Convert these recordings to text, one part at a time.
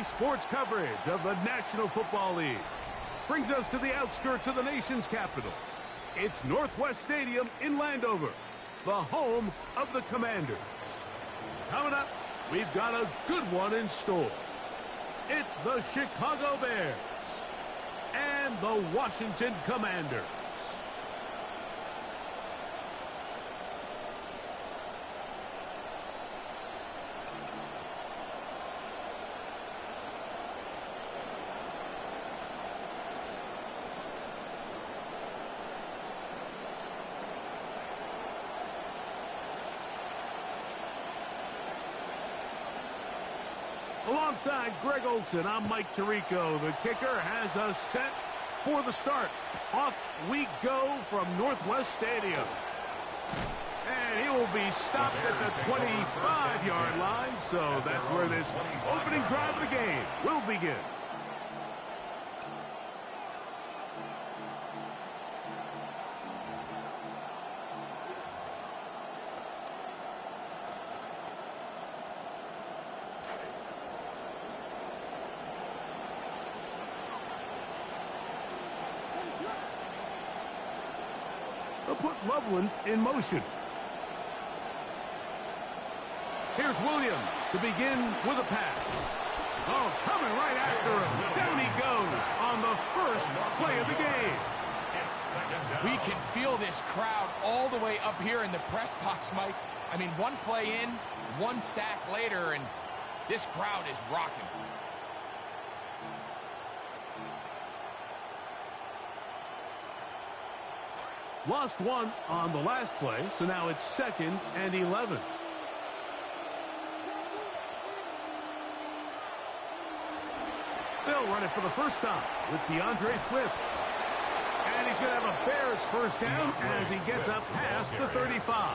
sports coverage of the National Football League brings us to the outskirts of the nation's capital. It's Northwest Stadium in Landover, the home of the Commanders. Coming up, we've got a good one in store. It's the Chicago Bears and the Washington Commanders. Alongside Greg Olson, I'm Mike Tirico. The kicker has us set for the start. Off we go from Northwest Stadium. And he will be stopped at the 25-yard line, so that's where this opening drive of the game will begin. They'll put Loveland in motion. Here's Williams to begin with a pass. Oh, coming right after him. Down he goes on the first play of the game. We can feel this crowd all the way up here in the press box, Mike. I mean, one play in, one sack later, and this crowd is rocking. Lost one on the last play, so now it's 2nd and 11. They'll run it for the first time with DeAndre Swift. And he's going to have a Bears first down as he gets up past the 35.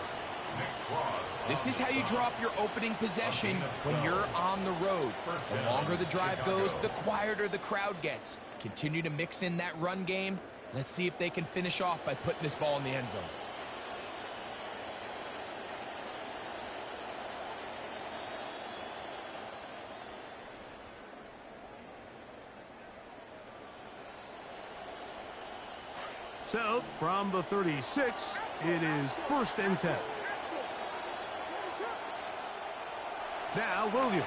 This is how you drop your opening possession when you're on the road. The longer the drive goes, the quieter the crowd gets. Continue to mix in that run game. Let's see if they can finish off by putting this ball in the end zone. So, from the 36, it is 1st and 10. Now, Williams.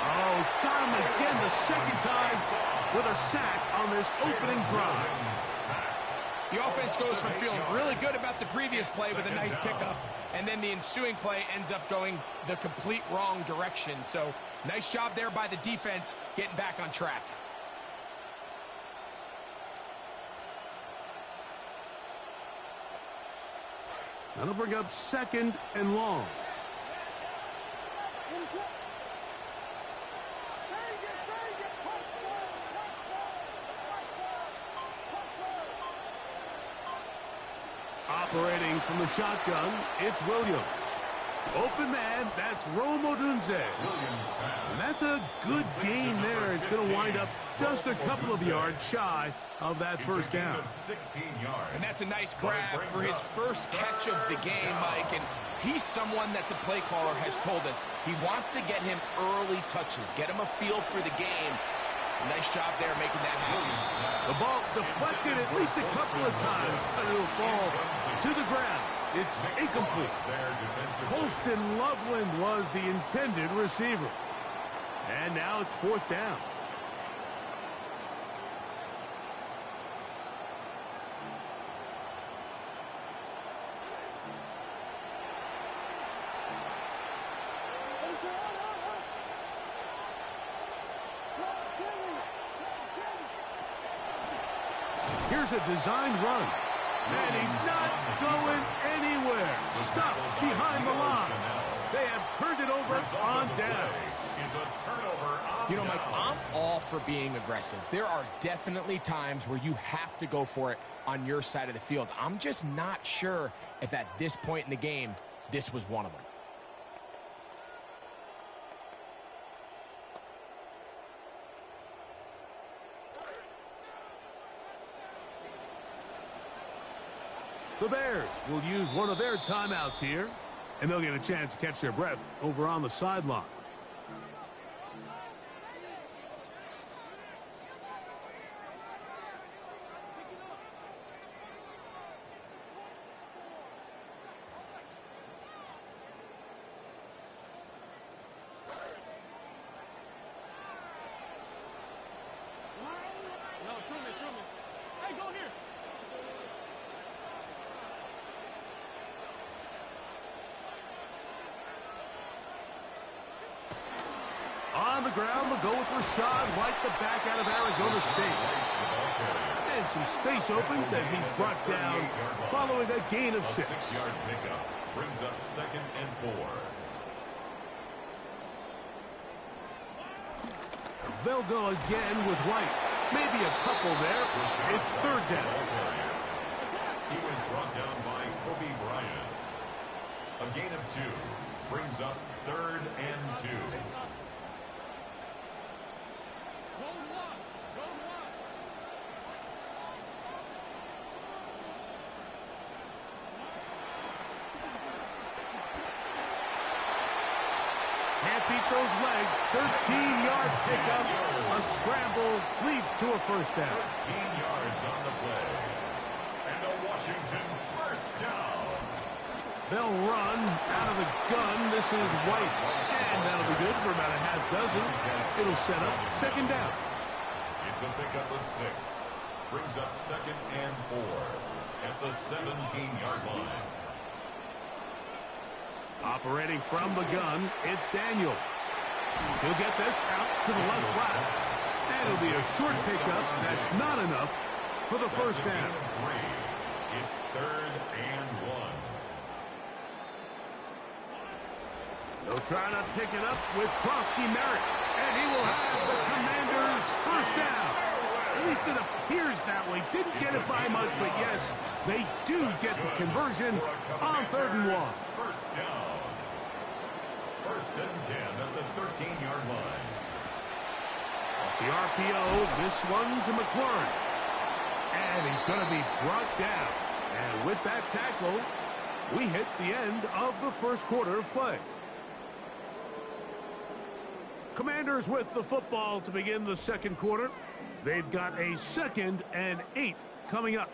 Oh, got him again the second time with a sack on this opening drive. The offense goes from feeling really good about the previous play with a nice pickup, and then the ensuing play ends up going the complete wrong direction. So, nice job there by the defense getting back on track. That'll bring up 2nd and long. Operating from the shotgun, it's Williams. Open man, that's Rome Odunze. And that's a good gain there. It's going to wind up just a couple of yards shy of that first down. And that's a nice grab for his first catch of the game, Mike. And he's someone that the play caller has told us he wants to get him early touches, get him a feel for the game. Nice job there making that happen. The ball deflected at least a couple of times, but it'll fall to the ground. It's incomplete. Colston Loveland was the intended receiver. And now it's 4th down. Here's a designed run. And he's not going anywhere. Stuffed behind the line. They have turned it over on down. You know, Mike, I'm all for being aggressive. There are definitely times where you have to go for it on your side of the field. I'm just not sure if at this point in the game, this was one of them. The Bears will use one of their timeouts here, and they'll get a chance to catch their breath over on the sideline. On the ground, they'll go with Rashad White, the back out of Arizona State. And some space opens as he's brought down following a gain of 6. 6-yard pickup brings up 2nd and 4. They'll go again with White. Maybe a couple there. It's 3rd down. He was brought down by Kobe Bryant. A gain of 2 brings up 3rd and 2. Can't beat those legs. 13-yard pickup. A scramble leads to a 1st down. 13 yards on the play. And a Washington 1st down. They'll run out of the gun. This is White. And that'll be good for about a half dozen. It'll set up 2nd down. It's a pickup of 6. Brings up 2nd and 4 at the 17-yard line. Operating from the gun, it's Daniels. He'll get this out to the left flat. And it'll be a short pickup. That's not enough for the 1st down. It's 3rd and 1. They'll try to pick it up with Krosky Merritt. And he will have the Commanders' 1st down. At least it appears that way. Didn't get it by much, but yes, they do get the conversion on 3rd and 1. 1st down. 1st and 10 at the 13-yard line. Off the RPO, this one to McLaurin. And he's going to be brought down. And with that tackle, we hit the end of the 1st quarter of play. Commanders with the football to begin the 2nd quarter. They've got a 2nd and 8 coming up.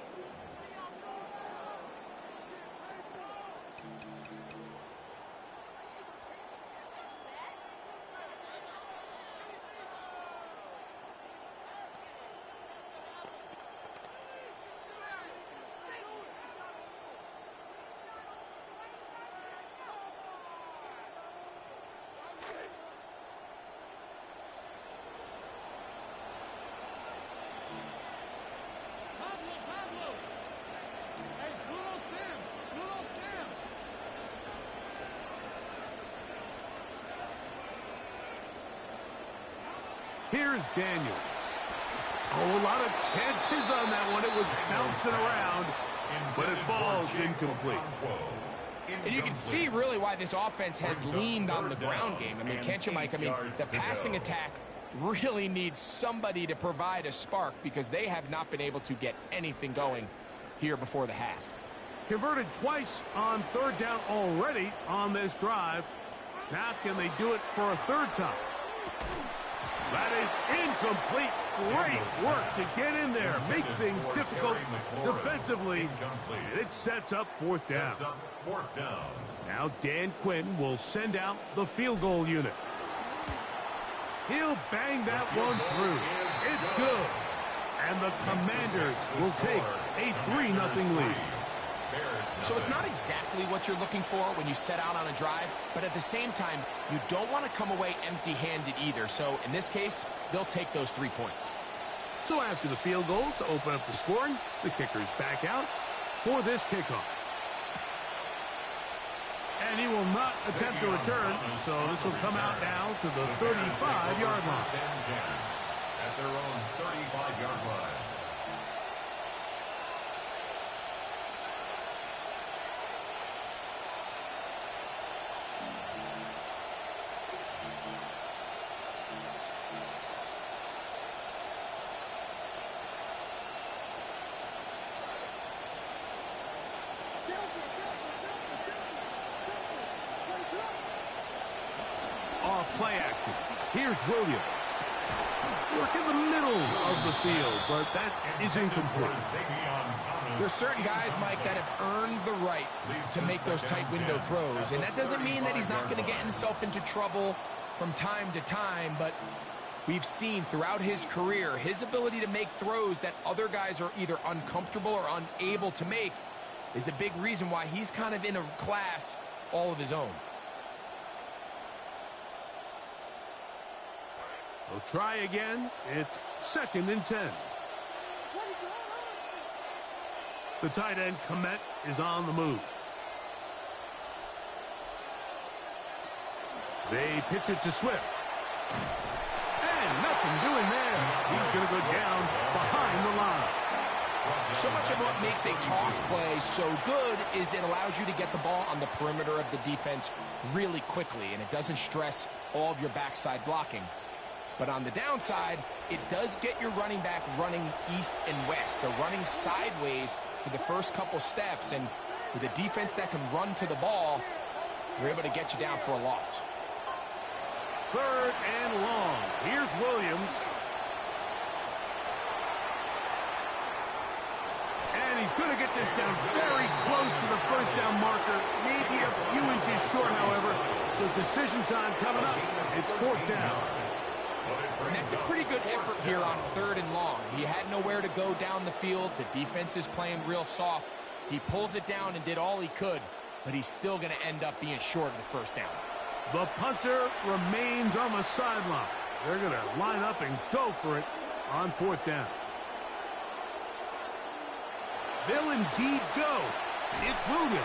Here's Daniels. Oh, a lot of chances on that one. It was bouncing around, but it falls incomplete. And you can see really why this offense has leaned on the ground game. I mean, can't you, Mike? I mean, the passing attack really needs somebody to provide a spark because they have not been able to get anything going here before the half. Converted twice on 3rd down already on this drive. Now can they do it for a 3rd time? That is incomplete. Great work to get in there. Make things difficult defensively. And it sets up 4th down. Now Dan Quinn will send out the field goal unit. He'll bang that one through. It's good. And the Commanders will take a 3-0 lead. So it's not exactly what you're looking for when you set out on a drive, but at the same time, you don't want to come away empty-handed either. So in this case, they'll take those 3 points. So after the field goal to open up the scoring, the kicker's back out for this kickoff. And he will not attempt to return, so this will come out now to the 35-yard line. At their own 35-yard line. Off play action. Here's Williams. Work in the middle of the field, but that is incomplete. There's certain guys, Mike, that have earned the right to make those tight window throws, and that doesn't mean that he's not going to get himself into trouble from time to time, but we've seen throughout his career his ability to make throws that other guys are either uncomfortable or unable to make is a big reason why he's kind of in a class all of his own. They'll try again. It's 2nd and 10. The tight end, Kmet, is on the move. They pitch it to Swift. And nothing doing there. He's going to go down behind the line. So much of what makes a toss play so good is it allows you to get the ball on the perimeter of the defense really quickly, and it doesn't stress all of your backside blocking. But on the downside, it does get your running back running east and west. They're running sideways for the first couple steps, and with a defense that can run to the ball, they're able to get you down for a loss. 3rd and long. Here's Williams. And he's going to get this down very close to the first down marker. Maybe a few inches short, however. So decision time coming up. It's 4th down. And that's a pretty good effort here on 3rd and long. He had nowhere to go down the field. The defense is playing real soft. He pulls it down and did all he could, but he's still going to end up being short of the 1st down. The punter remains on the sideline. They're going to line up and go for it on 4th down. They'll indeed go. It's Williams.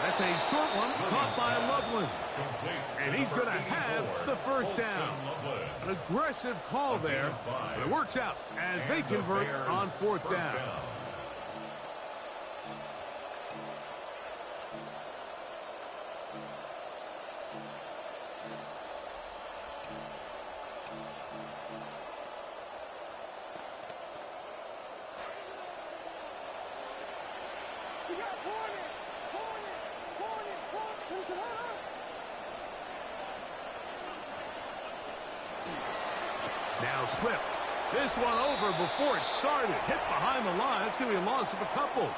That's a short one caught by Loveland. And he's going to have the 1st down. An aggressive call there, but it works out as they convert on 4th down. Now Swift. This one over before it started. Hit behind the line. It's going to be a loss of a couple.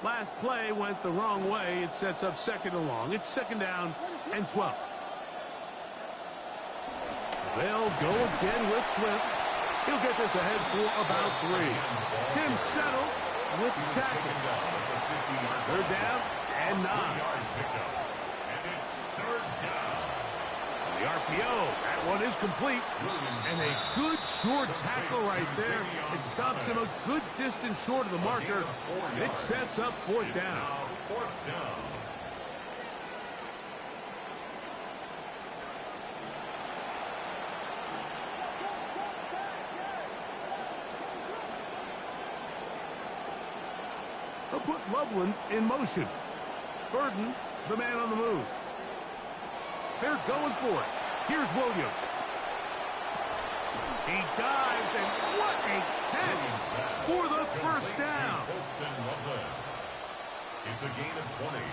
Last play went the wrong way. It sets up 2nd and long. It's 2nd down and 12. They'll go again with Swift. He'll get this ahead for about 3. Tim Settle with the tackle. 3rd down and 9. And it's 3rd down. The RPO, that one is complete. And a good short tackle right there. It stops him a good distance short of the marker. It sets up 4th down. 4th down. They'll put Loveland in motion. Burden, the man on the move. They're going for it. Here's Williams. He dives, and what a catch for the 1st down. It's a gain of 20.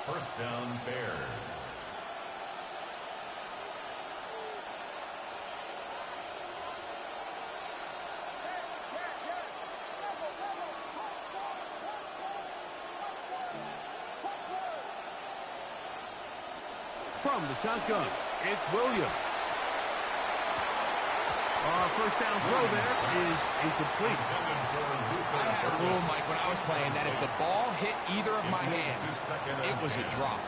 1st down, Bears. From the shotgun, it's Williams. 1st down throw there is incomplete. I had a rule, Mike, when I was playing that if the ball hit either of my hands, it was a drop.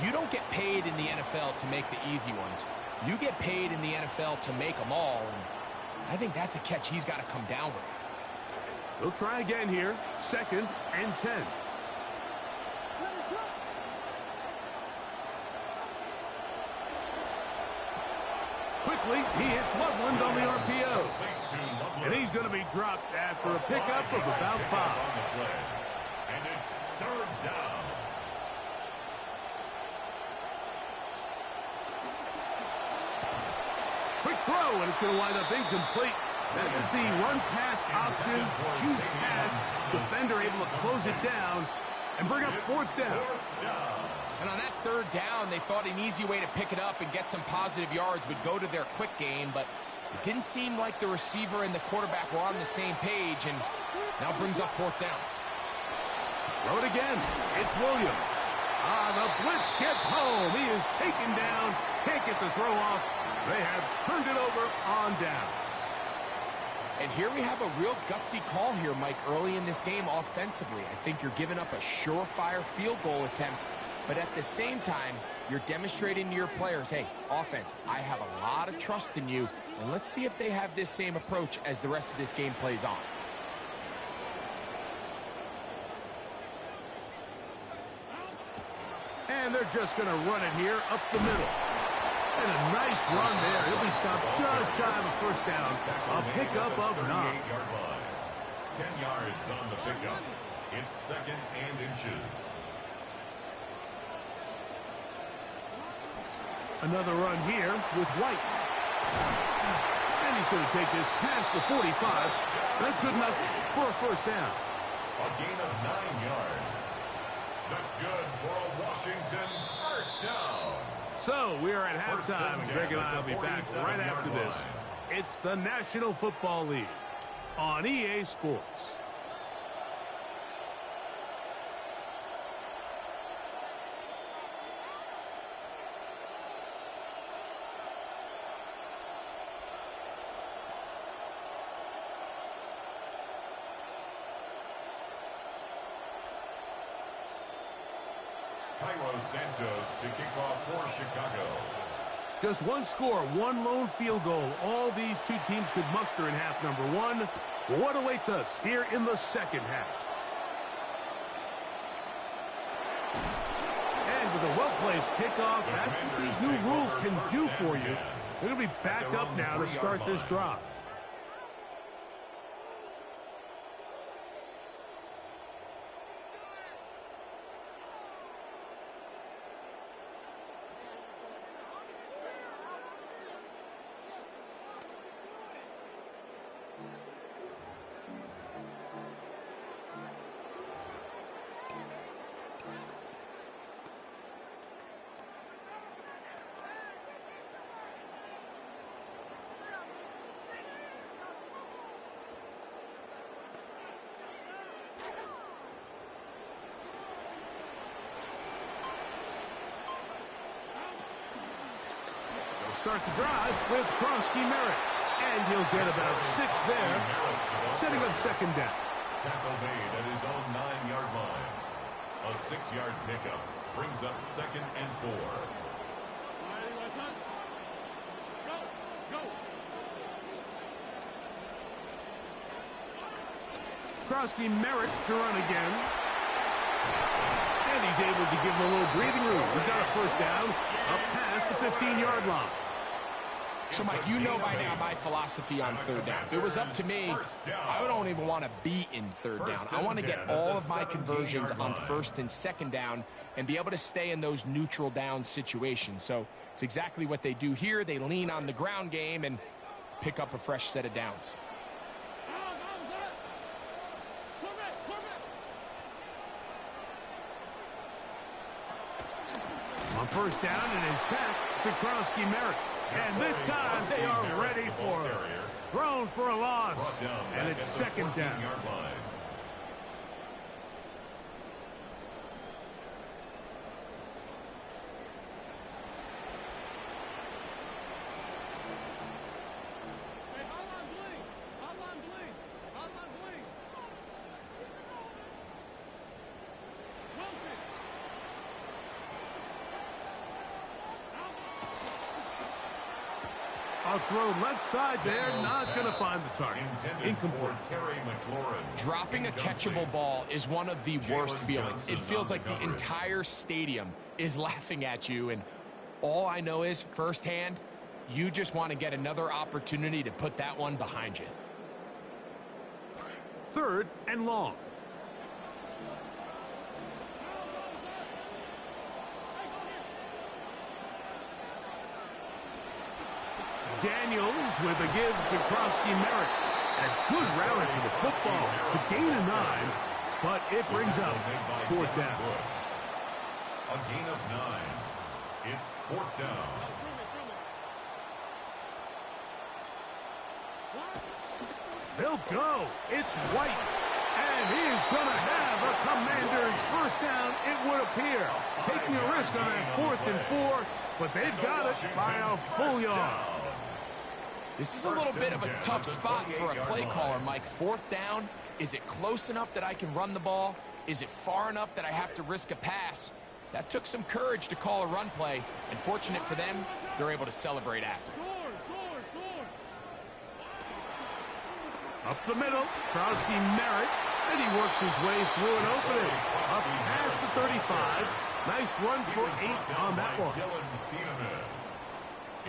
You don't get paid in the NFL to make the easy ones. You get paid in the NFL to make them all, and I think that's a catch he's got to come down with. They'll try again here. 2nd and 10. Quickly, he hits Loveland on the RPO. And he's going to be dropped after a pickup of about 5. And it's 3rd down. Quick throw, and it's going to wind up incomplete. That is the run-pass option. Choose pass. Defender able to close it down and bring up 4th down. And on that 3rd down, they thought an easy way to pick it up and get some positive yards would go to their quick game, but it didn't seem like the receiver and the quarterback were on the same page, and now brings up 4th down. Throw it again. It's Williams. The blitz gets home. He is taken down. Can't get the throw off. They have turned it over on down. And here we have a real gutsy call here, Mike, early in this game offensively. I think you're giving up a surefire field goal attempt, but at the same time, you're demonstrating to your players, hey, offense, I have a lot of trust in you, and let's see if they have this same approach as the rest of this game plays on. And they're just going to run it here up the middle. And a nice run there. He'll be stopped just shy of a first down. A pickup of 9. 10 yards on the pickup. It's 2nd and inches. Another run here with White. And he's going to take this past the 45. That's good enough for a first down. A gain of 9 yards. That's good for a Washington first down. So we are at halftime, and Greg and I will be back right after this. It's the National Football League on EA Sports. Cairo Santos to kick off for Chicago. Just one score, one lone field goal. All these two teams could muster in half number 1. What awaits us here in the second half? And with a well-placed kickoff, that's what these new rules can do for you. They're going to be back up now to start this drive. Start the drive with Krosky Merritt. And he'll get about 6 there, setting up second down. Tackle made at his own 9-yard line. A 6-yard pickup brings up 2nd and 4. Krosky Merritt to run again. And he's able to give him a little breathing room. He's got a first down up past the 15-yard line. So, Mike, you know by now my philosophy on third down. If it was up to me, I don't even want to be in third down. I want to get all of my conversions on first and second down and be able to stay in those neutral down situations. So it's exactly what they do here. They lean on the ground game and pick up a fresh set of downs. On first down, it is back to Krosky Merritt. And this time they are ready for it. Thrown for a loss. And it's second down. A throw left side there, not going to find the target. Incomplete. Dropping a catchable ball is one of the worst feelings. It feels like the entire stadium is laughing at you, and all I know is firsthand, you just want to get another opportunity to put that one behind you. Third and long. Daniels with a give to Krosky Merritt. A good rally to the football to gain a 9, but it brings up fourth down. A gain of 9. It's fourth down. They'll go. It's White. And he is going to have a Commanders first down, it would appear. Taking a risk on that 4th and 4, but they've got it by a full yard. This is a little bit of a tough spot for a play caller, Mike. 4th down, is it close enough that I can run the ball? Is it far enough that I have to risk a pass? That took some courage to call a run play, and fortunate for them, they're able to celebrate after. Up the middle, Krowski Merritt, and he works his way through an opening. Up past the 35. Nice run for 8 on that one.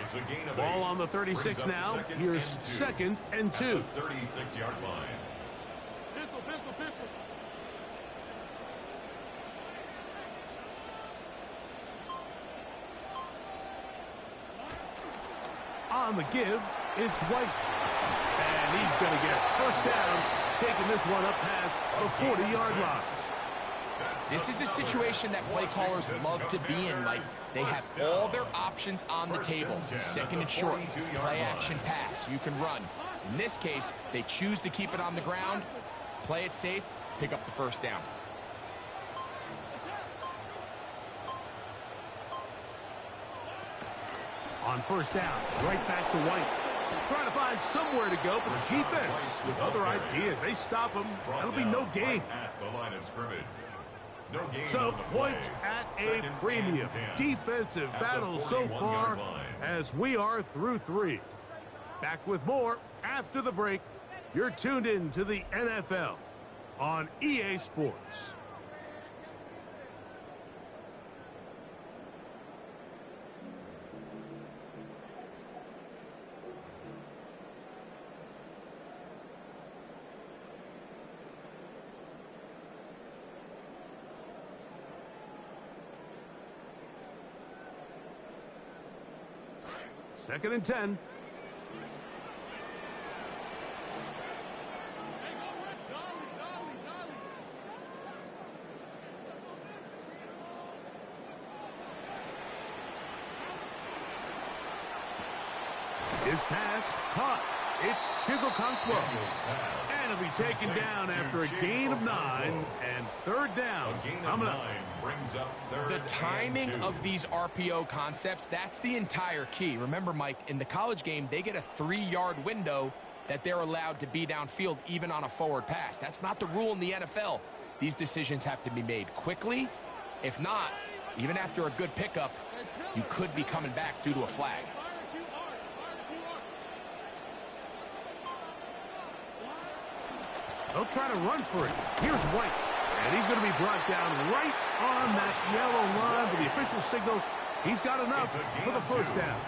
It's a gain of Ball 8. on the 36 now. Here's 2nd and 2. 36-yard line. On the give, it's White. And he's going to get first down, taking this one up past the 40-yard line. This is a situation that play callers love to be in, Mike. They have all their options on the table. 2nd and short, play action pass, you can run. In this case, they choose to keep it on the ground, play it safe, pick up the first down. On first down, right back to White. Trying to find somewhere to go, but the defense with other ideas. They stop him. That'll be no gain. At the line of scrimmage. No gain So on the points play. at a 2nd and premium. 10. Defensive At the battle so 41-yard far line. as we are through 3. Back with more after the break. You're tuned in to the NFL on EA Sports. Second and 10. His pass caught. It's Chigokonkwo. And he'll be taken down after a gain of 9 and 3rd down. A gain of Coming 9 up. brings up 3rd The timing and 2. of these RPO concepts, that's the entire key. Remember, Mike, in the college game, they get a 3-yard window that they're allowed to be downfield even on a forward pass. That's not the rule in the NFL. These decisions have to be made quickly. If not, even after a good pickup, you could be coming back due to a flag. They'll try to run for it. Here's White. And he's going to be brought down right on that yellow line. But the official signal, he's got enough for the first down.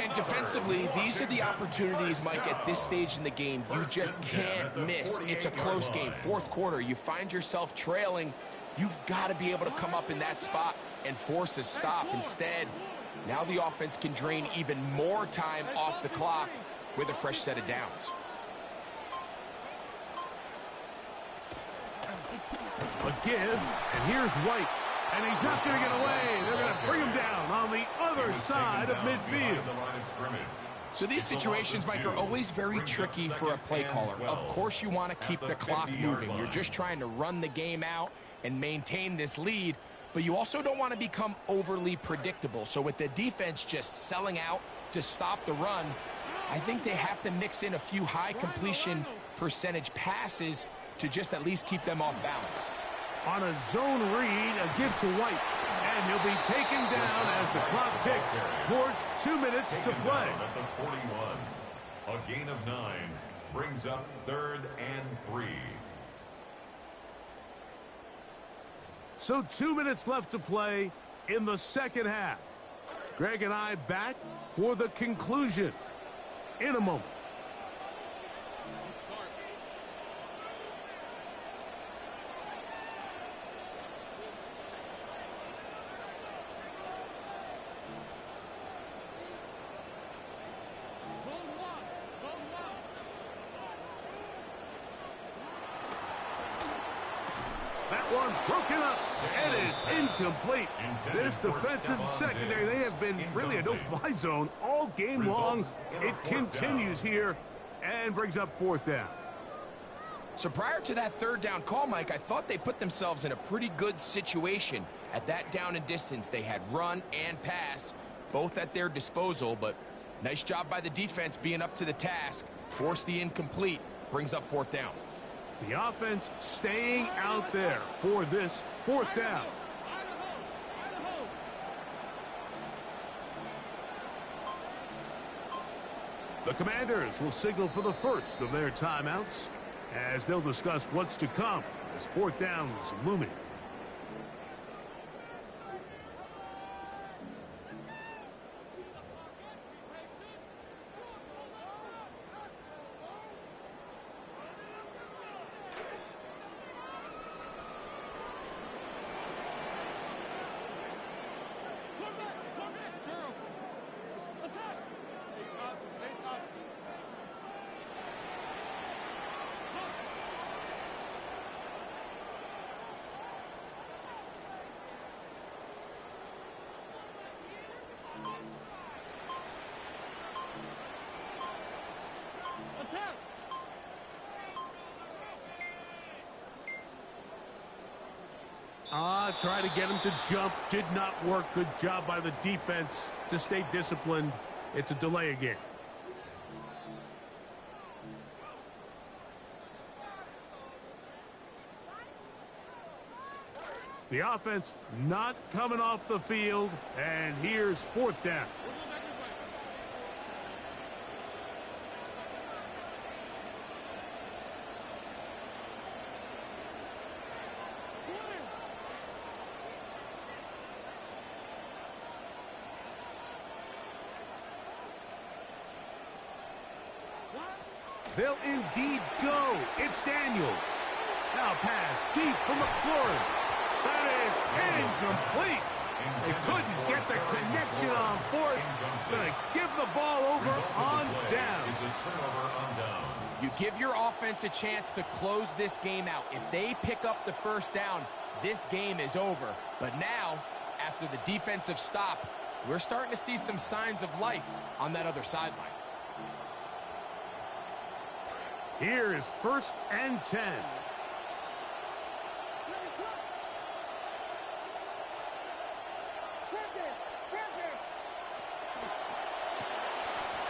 And defensively, these are the opportunities, Mike, at this stage in the game you just can't miss. It's a close game. 4th quarter, you find yourself trailing. You've got to be able to come up in that spot and force a stop. Instead, now the offense can drain even more time off the clock with a fresh set of downs. A give, and here's White. And he's not going to get away. They're going to bring him down on the other side of midfield. So these situations, Mike, are always very tricky for a play caller. Of course you want to keep the clock moving. You're just trying to run the game out and maintain this lead, but you also don't want to become overly predictable. So with the defense just selling out to stop the run, I think they have to mix in a few high completion percentage passes to just at least keep them off balance. On a zone read, a give to White. And he'll be taken down as the clock ticks towards 2 minutes to play. At the 41. A gain of 9 brings up 3rd and 3. So 2 minutes left to play in the second half. Greg and I back for the conclusion in a moment. That one broken up. It is incomplete. This defensive secondary, they have been really a no-fly zone all game long. It continues here and brings up 4th down. So prior to that third down call, Mike, I thought they put themselves in a pretty good situation. At that down and distance, they had run and pass, both at their disposal, but nice job by the defense being up to the task. Force the incomplete, brings up fourth down. The offense staying out there for this fourth down. The Commanders will signal for the first of their timeouts as they'll discuss what's to come as fourth down's looming. Try to get him to jump. Did not work. Good job by the defense to stay disciplined. It's a delay again. The offense not coming off the field. And here's fourth down. They'll indeed go. It's Daniels. Now pass deep for McLaurin. That is incomplete. They couldn't get the connection on fourth. Gonna give the ball over on down. You give your offense a chance to close this game out. If they pick up the first down, this game is over. But now, after the defensive stop, we're starting to see some signs of life on that other sideline. Here is first and 10.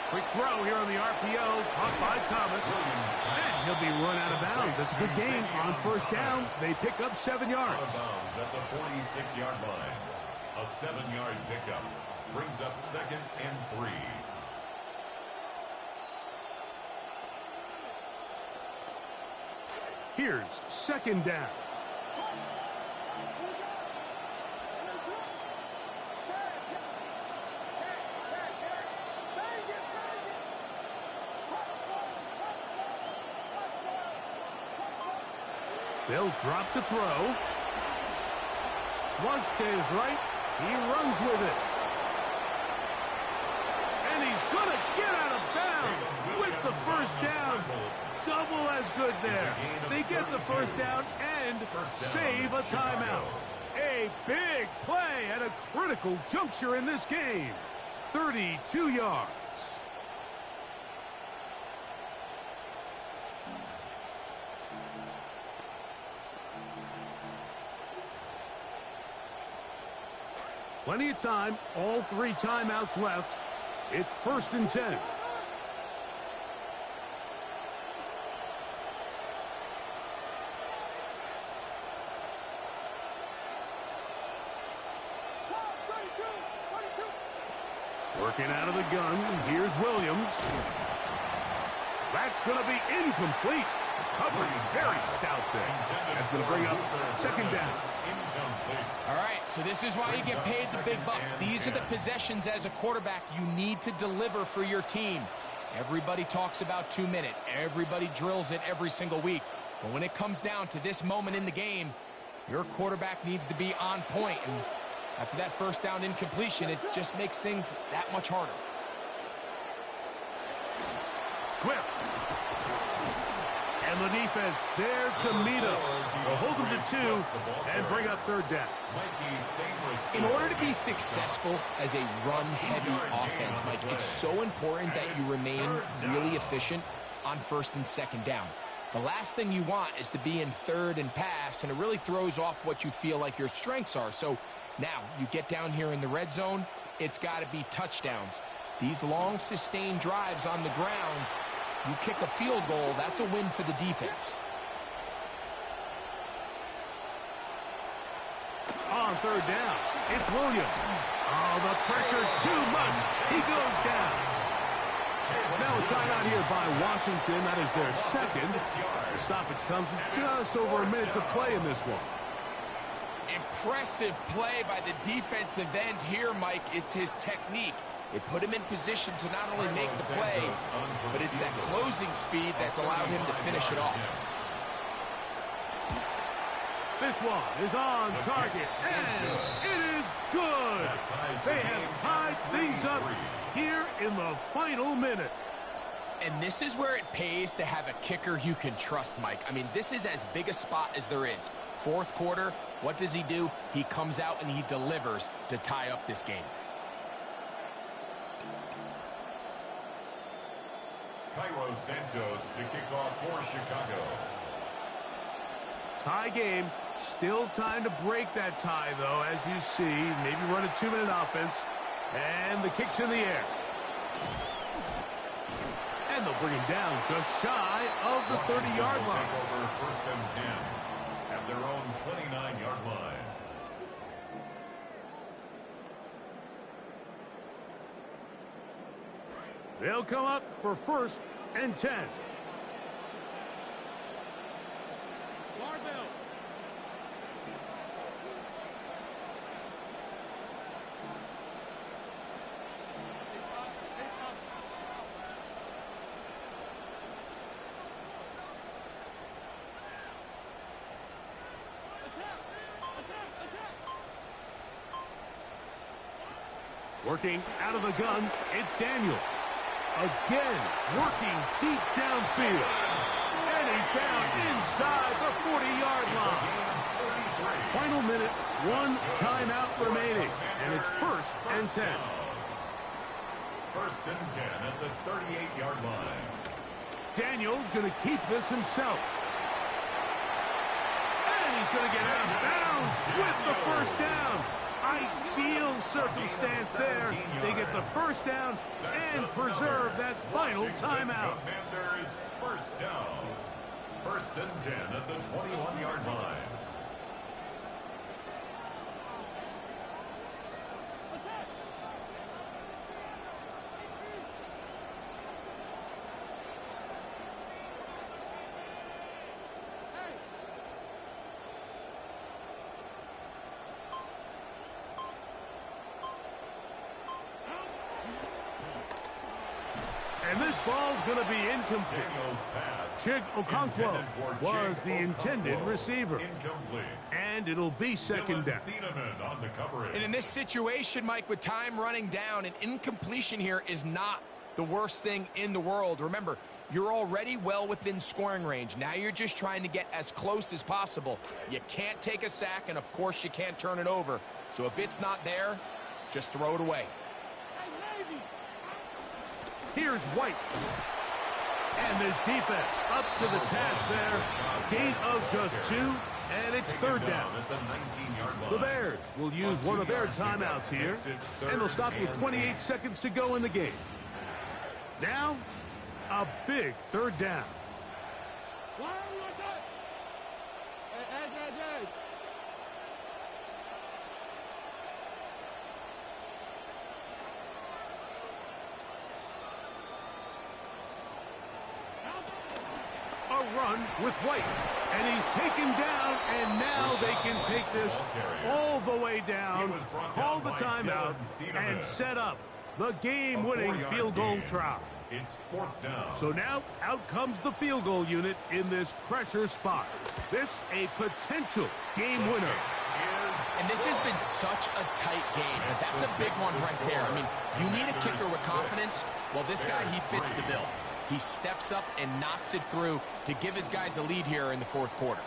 Quick throw here on the RPO, caught by Thomas. And he'll be run out of bounds. That's a good game on first down. They pick up 7 yards. Out of bounds at the 46-yard line. A 7-yard pickup brings up 2nd and 3. Here's second down. They'll drop to throw. Flush to his right. He runs with it. And he's going to get out of bounds with the first down. Double as good there. They get the first down and save a timeout. A big play at a critical juncture in this game. 32 yards. Plenty of time. All 3 timeouts left. It's first and 10. Working out of the gun. Here's Williams. That's going to be incomplete. Coverage very stout there. That's going to bring up second down. All right, so this is why you get paid the big bucks. These are the possessions as a quarterback you need to deliver for your team. Everybody talks about 2-minute. Everybody drills it every single week. But when it comes down to this moment in the game, your quarterback needs to be on point. And after that first down incompletion, it just makes things that much harder. Swift. And the defense there to meet him. They'll hold them to 2 and bring up third down. In order to be successful as a run-heavy offense, Mike, it's so important that you remain really efficient on first and second down. The last thing you want is to be in third and pass, and it really throws off what you feel like your strengths are. So now you get down here in the red zone, it's got to be touchdowns. These long sustained drives on the ground, you kick a field goal, that's a win for the defense. On third down, it's Williams. Oh, the pressure too much. He goes down. Now a timeout here by Washington. That is their second. The stoppage comes with just over a minute to play in this one. Impressive play by the defensive end here, Mike. It's his technique. It put him in position to not only make the play, but it's that closing speed that's allowed him to finish it off. This one is on target, and it is good. They have tied things up here in the final minute. And this is where it pays to have a kicker you can trust, Mike. I mean, this is as big a spot as there is. Fourth quarter, what does he do? He comes out and he delivers to tie up this game. Cairo Santos to kick off for Chicago. Tie game. Still time to break that tie, though, as you see. Maybe run a 2-minute offense. And the kick's in the air. And they'll bring him down just shy of the 30-yard line. Take over first and 10 at their own 29-yard line. They'll come up for first and 10. Working out of the gun, it's Daniels. Again, working deep downfield. And he's down inside the 40-yard line. Final minute, one timeout remaining. And it's first and 10. First and 10 at the 38-yard line. Daniels going to keep this himself. And he's going to get out of bounds with the first down. Ideal circumstance there. They get the first down and preserve that final timeout. Commanders first down. First and 10 at the 21-yard line. And this ball's going to be incomplete. Chig Okonkwo was the intended receiver. Incomplete. And it'll be second down. On the coverage. And in this situation, Mike, with time running down, an incompletion here is not the worst thing in the world. Remember, you're already well within scoring range. Now you're just trying to get as close as possible. You can't take a sack, and of course you can't turn it over. So if it's not there, just throw it away. Here's White. And this defense up to the task there. Gain of just 2, and it's third down. The Bears will use one of their timeouts here, and they'll stop with 28 seconds to go in the game. Now, a big third down. Run with White, and he's taken down, and now they can take this all the way down, call the timeout, and set up the game-winning field goal try. It's fourth down. So now out comes the field goal unit in this pressure spot. This a potential game winner. And this has been such a tight game, but that's a big one right there. I mean, you need a kicker with confidence. Well, this guy, he fits the bill. He steps up and knocks it through to give his guys a lead here in the fourth quarter.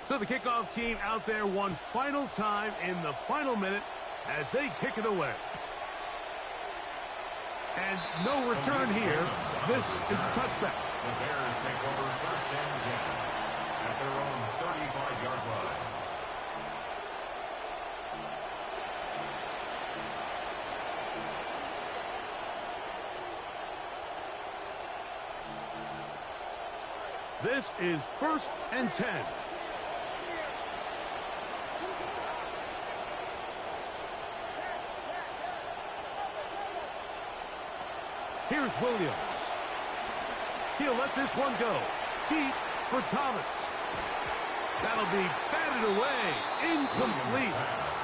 So the kickoff team out there one final time in the final minute as they kick it away. And no return here. This is a touchback. The Bears take over first and 10 at their own 35-yard line. This is first and 10. Here's Williams. He'll let this one go. Deep for Thomas. That'll be batted away. Incomplete.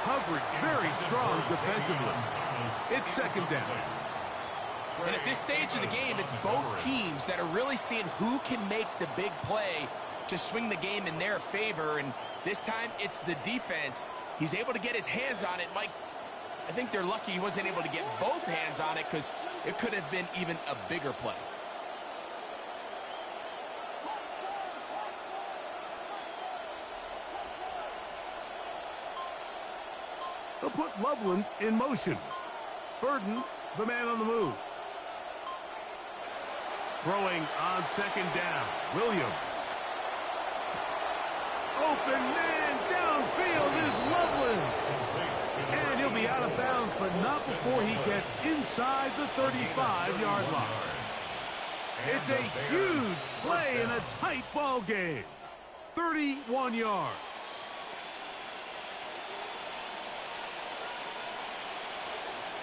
Coverage very strong defensively. It's second down. And at this stage of the game, it's both teams that are really seeing who can make the big play to swing the game in their favor. And this time, it's the defense. He's able to get his hands on it. Mike, I think they're lucky he wasn't able to get both hands on it because it could have been even a bigger play. They'll put Loveland in motion. Burden, the man on the move. Throwing on second down. Williams. Open man downfield is Loveland. And he'll be out of bounds, but not before he gets inside the 35-yard line. It's a huge play in a tight ball game. 31 yards.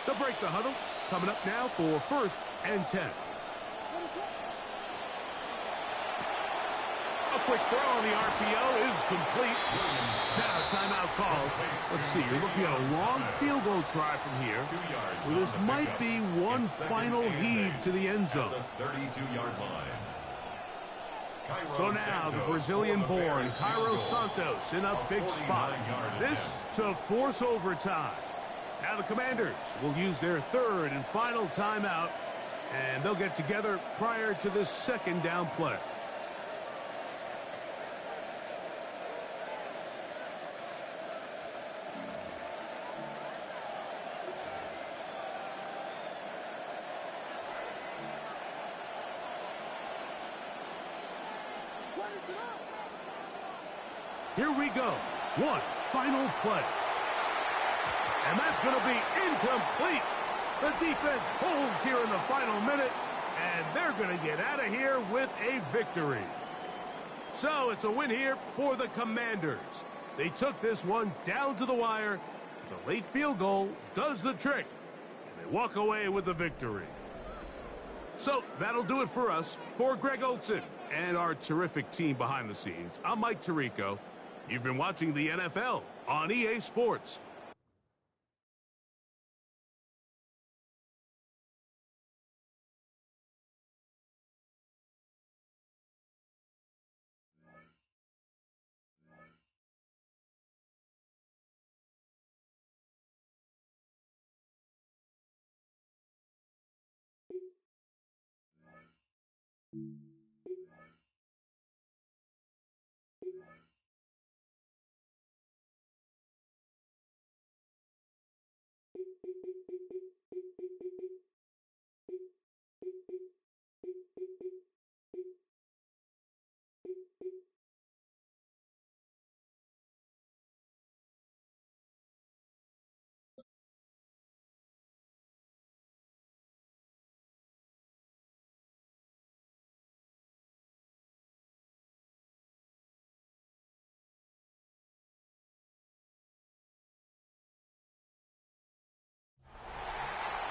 They'll break the huddle. Coming up now for first and 10. A quick throw on the RPO is complete. Now timeout called. Let's see, you're looking at a long field goal try from here. Well, this might be one final heave to the end zone. 32-yard line. So now the Brazilian-born Cairo Santos in a big spot. This to force overtime. Now the Commanders will use their third and final timeout, and they'll get together prior to this second down play. Here we go. One final play. And that's going to be incomplete. The defense holds here in the final minute, and they're going to get out of here with a victory. So it's a win here for the Commanders. They took this one down to the wire. The late field goal does the trick, and they walk away with the victory. So that'll do it for us. For Greg Olsen and our terrific team behind the scenes, I'm Mike Tirico. You've been watching the NFL on EA Sports.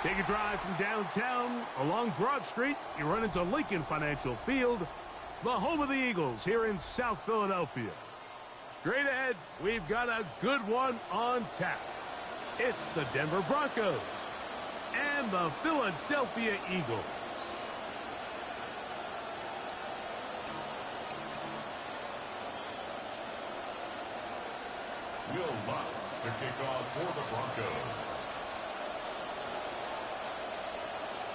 Take a drive from downtown along Broad Street. You run into Lincoln Financial Field, the home of the Eagles here in South Philadelphia. Straight ahead, we've got a good one on tap. It's the Denver Broncos and the Philadelphia Eagles. Will Lutz to kick off for the Broncos.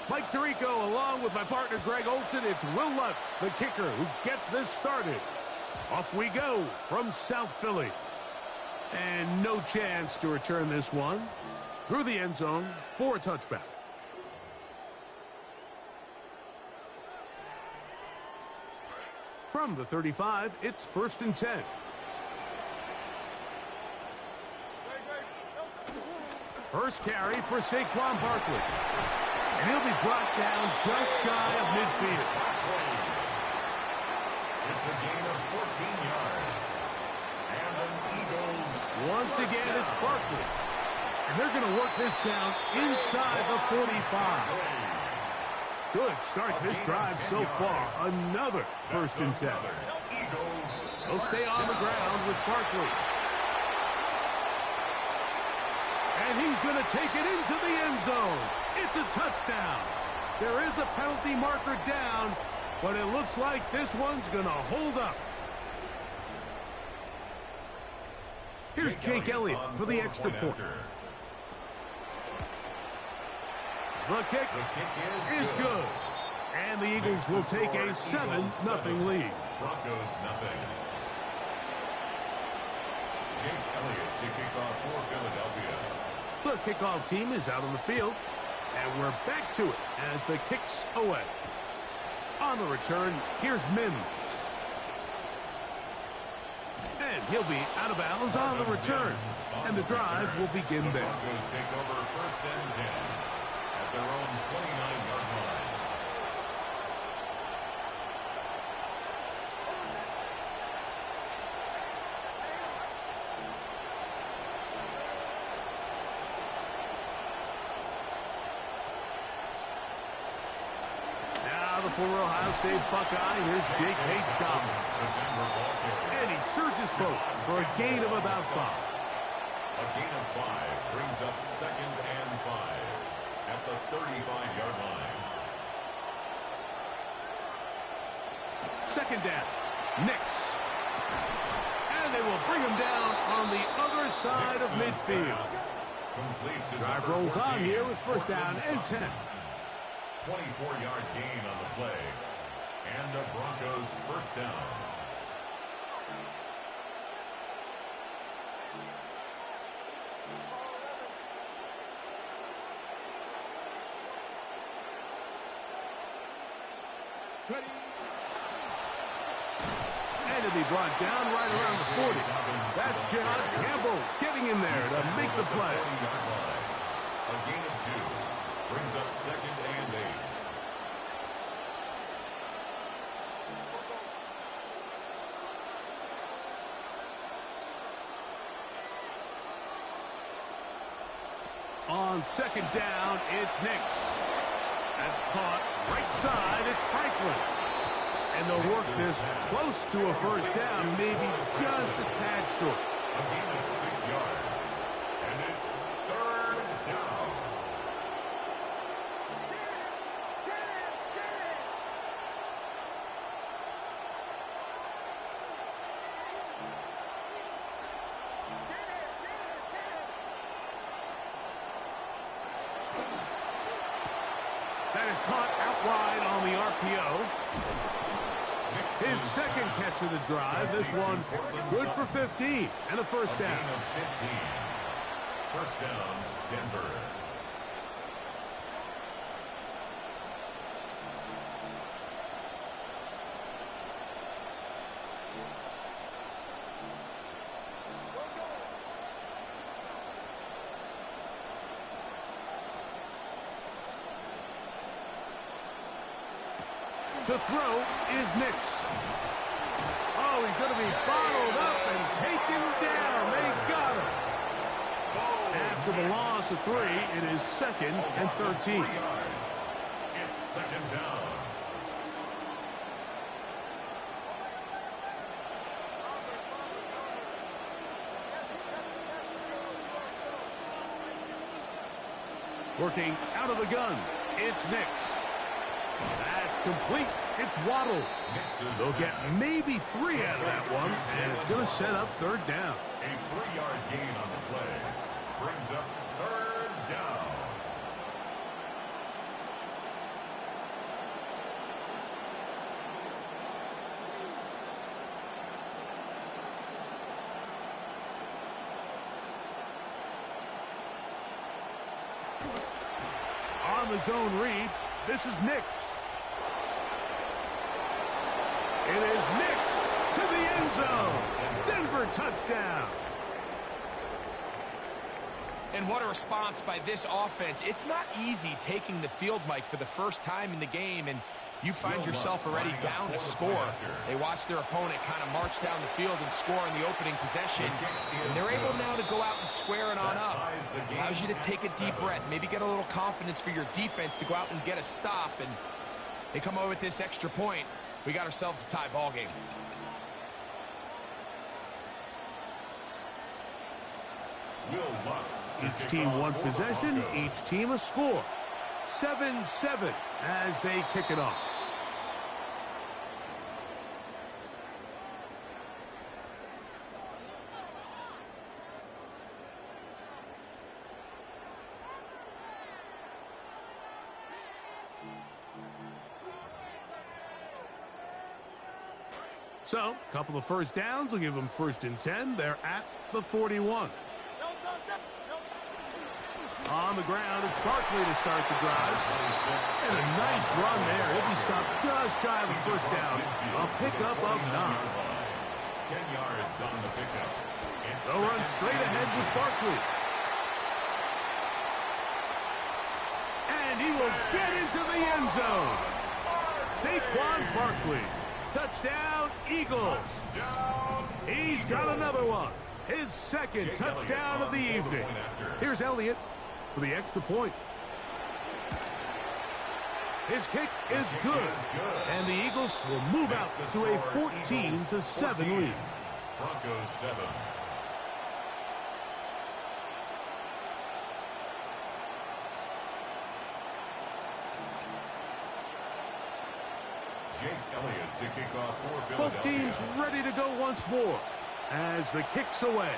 Mike Tirico along with my partner Greg Olsen. It's Will Lutz, the kicker, who gets this started. Off we go from South Philly. And no chance to return this one through the end zone for a touchback. From the 35, it's 1st and 10. First carry for Saquon Barkley. And he'll be brought down just shy of midfield. It's a gain of 14 yards. And an Eagles. Once again, it's Barkley. And they're going to work this down inside the 45. Good start to this drive so far. Another 1st and 10. They'll stay on the ground with Barkley. And he's going to take it into the end zone. It's a touchdown. There is a penalty marker down, but it looks like this one's going to hold up. Here's Jake Elliott for the extra point. The kick is good. And the Eagles will take a 7-0 lead. Broncos nothing. Jake Elliott to kick off for Philadelphia. The kickoff team is out on the field. And we're back to it as the kick's away. On the return, here's Mims. And he'll be out of bounds on the return. And the drive will begin there. Broncos take over 1st and 10 at their own 29-yard line. Now the former Ohio State Buckeye, here's Jake Hayes-Dobbins. And he surges forward for a gain of about 5. A gain of 5 brings up 2nd and 5 at the 35-yard line. 2nd down. Nix. And they will bring him down on the other side of midfield. Drive rolls on here with 1st down and 10. 24-yard gain on the play. And the Broncos 1st down. And to be brought down right around the 40. That's John Campbell getting in there to make the play. A gain of 2 brings up 2nd and 8. On 2nd down, it's Nix. That's caught right side. It's Franklin. And they'll work this close to a 1st down, maybe just a tad short. A gain of 6 yards. And it's 3rd down. That is caught out wide on the RPO. His 2nd catch of the drive. This one good for 15 and a 1st down. A gain of 15. 1st down, Denver. To throw is Nix. Oh, he's going to be bottled up and taken down. They got him. After the loss of 3, it is 2nd and 13. It's 2nd down. Working out of the gun, it's Nix. That's complete. It's Waddle. They'll get maybe 3 out of that one, and it's going to set up 3rd down. A 3-yard gain on the play brings up 3rd down. on the zone read. This is Nix. It is Nix to the end zone. Denver touchdown. And what a response by this offense. It's not easy taking the field, Mike, for the first time in the game, and you find yourself already down a score. They watch their opponent kind of march down the field and score in the opening possession, and they're able now to go out and square it on up. Allows you to take a deep breath, maybe get a little confidence for your defense to go out and get a stop, and they come over with this extra point. We got ourselves a tie ball game. Each team one possession, each team a score. 7-7 as they kick it off. So, a couple of first downs will give them 1st and 10. They're at the 41. On the ground, it's Barkley to start the drive. And a nice run there. He'll be stopped just shy of the first down. A pickup of 9. 10 yards on the pickup. They'll run straight ahead with Barkley. And he will get into the end zone. Saquon Barkley. Touchdown, Eagles. He's got another one. His 2nd touchdown of the evening. Here's Elliott for the extra point. His kick is good. And the Eagles will move out to a 14-7 lead. Broncos 7. Jake Elliott to kick off for Philadelphia. Both teams ready to go once more as the kick's away.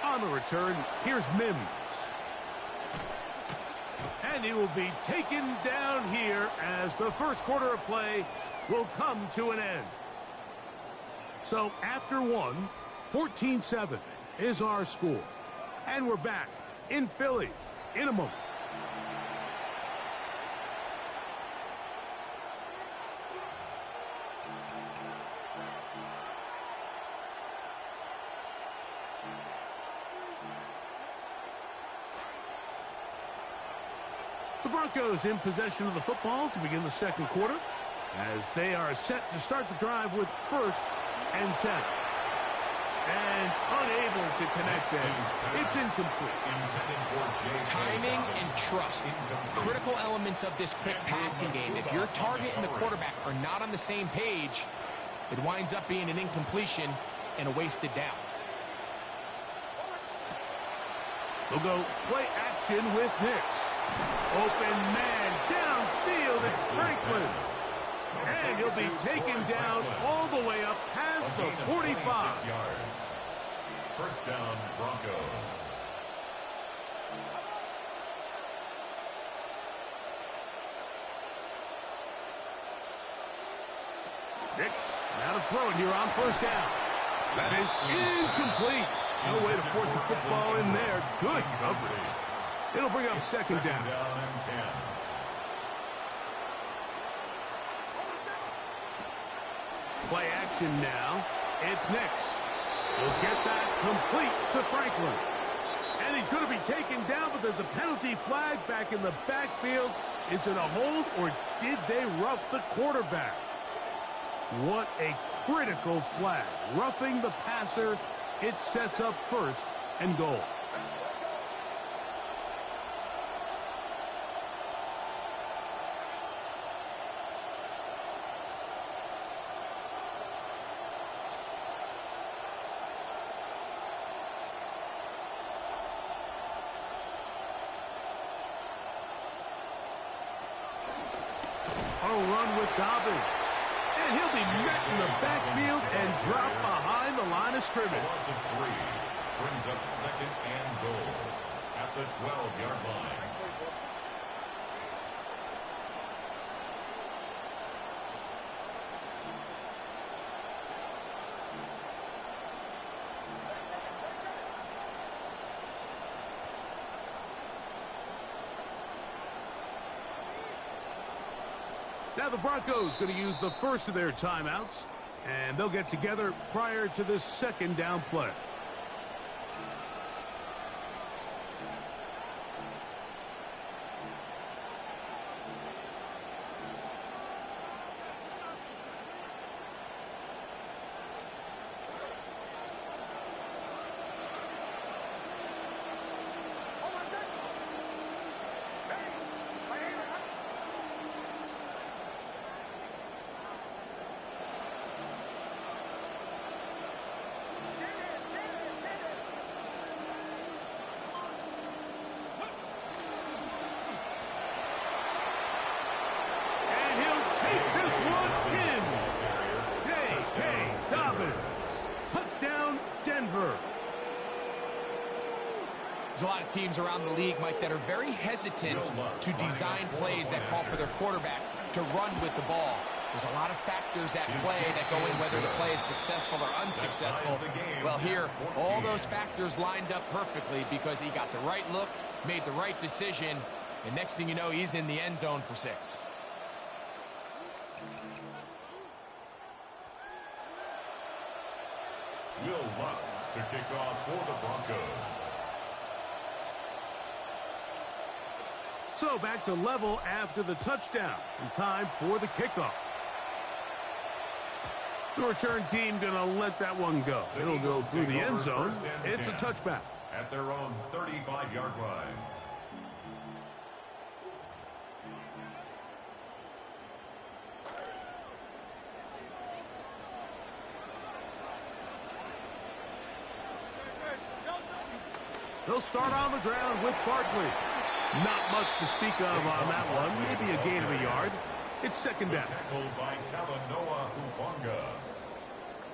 On the return, here's Mims. And he will be taken down here as the first quarter of play will come to an end. So after one, 14-7 is our score. And we're back in Philly in a moment. The Broncos in possession of the football to begin the second quarter as they are set to start the drive with 1st and 10. And unable to connect them. It's incomplete. Timing and trust. Critical elements of this quick passing game. If your target and the quarterback are not on the same page, it winds up being an incompletion and a wasted down. They'll go play action with Nix. Open man downfield, it's Franklin. And he'll be taken down all the way up past the 45. 6 yards. First down, Broncos. Nix, now to throw it here on 1st down. That is incomplete. No way to force the football in there. Good coverage. It'll bring up 2nd down. And 10. Play action now. It's Nix. He'll get that complete to Franklin. And he's going to be taken down, but there's a penalty flag back in the backfield. Is it a hold, or did they rough the quarterback? What a critical flag. Roughing the passer. It sets up 1st and goal. A run with Dobbins. And he'll be met in the backfield and dropped behind the line of scrimmage. Loss of 3 brings up 2nd and goal at the 12-yard line. Now the Broncos going to use the first of their timeouts, and they'll get together prior to the second down play. There's a lot of teams around the league, Mike, that are very hesitant to design plays that call for their quarterback to run with the ball. There's a lot of factors at play that go in whether the play is successful or unsuccessful. Well, here, all those factors lined up perfectly because he got the right look, made the right decision, and next thing you know, he's in the end zone for 6. Will Lutz to kick off for the Broncos. So back to level after the touchdown, and time for the kickoff. The return team going to let that one go. It'll go through the end zone. It's a touchback. At their own 35-yard line. They'll start on the ground with Barkley. Not much to speak of on that one. Maybe a gain of a yard. It's second down. Tackled by Talanoa Hufanga.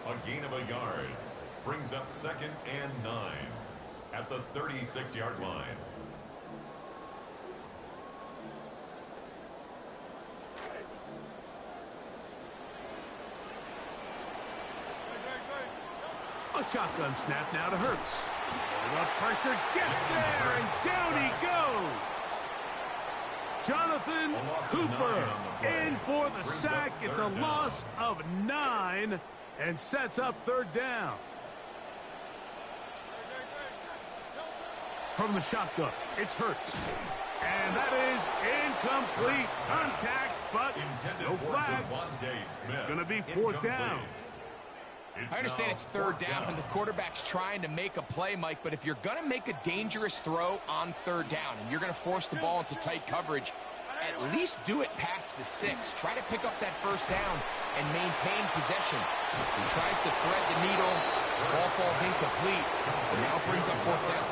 A gain of a yard. Brings up 2nd and 9 at the 36-yard line. A shotgun snap now to Hurts. The pressure gets there, and down he goes. Jonathan Cooper in for the sack. It's a loss of 9 and sets up third down. From the shotgun, it's Hurts. And that is incomplete. Contact, but no flags. It's going to be fourth down. I understand it's third down and the quarterback's trying to make a play, Mike, but if you're going to make a dangerous throw on third down and you're going to force the ball into tight coverage, at least do it past the sticks. Try to pick up that first down and maintain possession. He tries to thread the needle. Ball falls incomplete, and now brings up fourth down.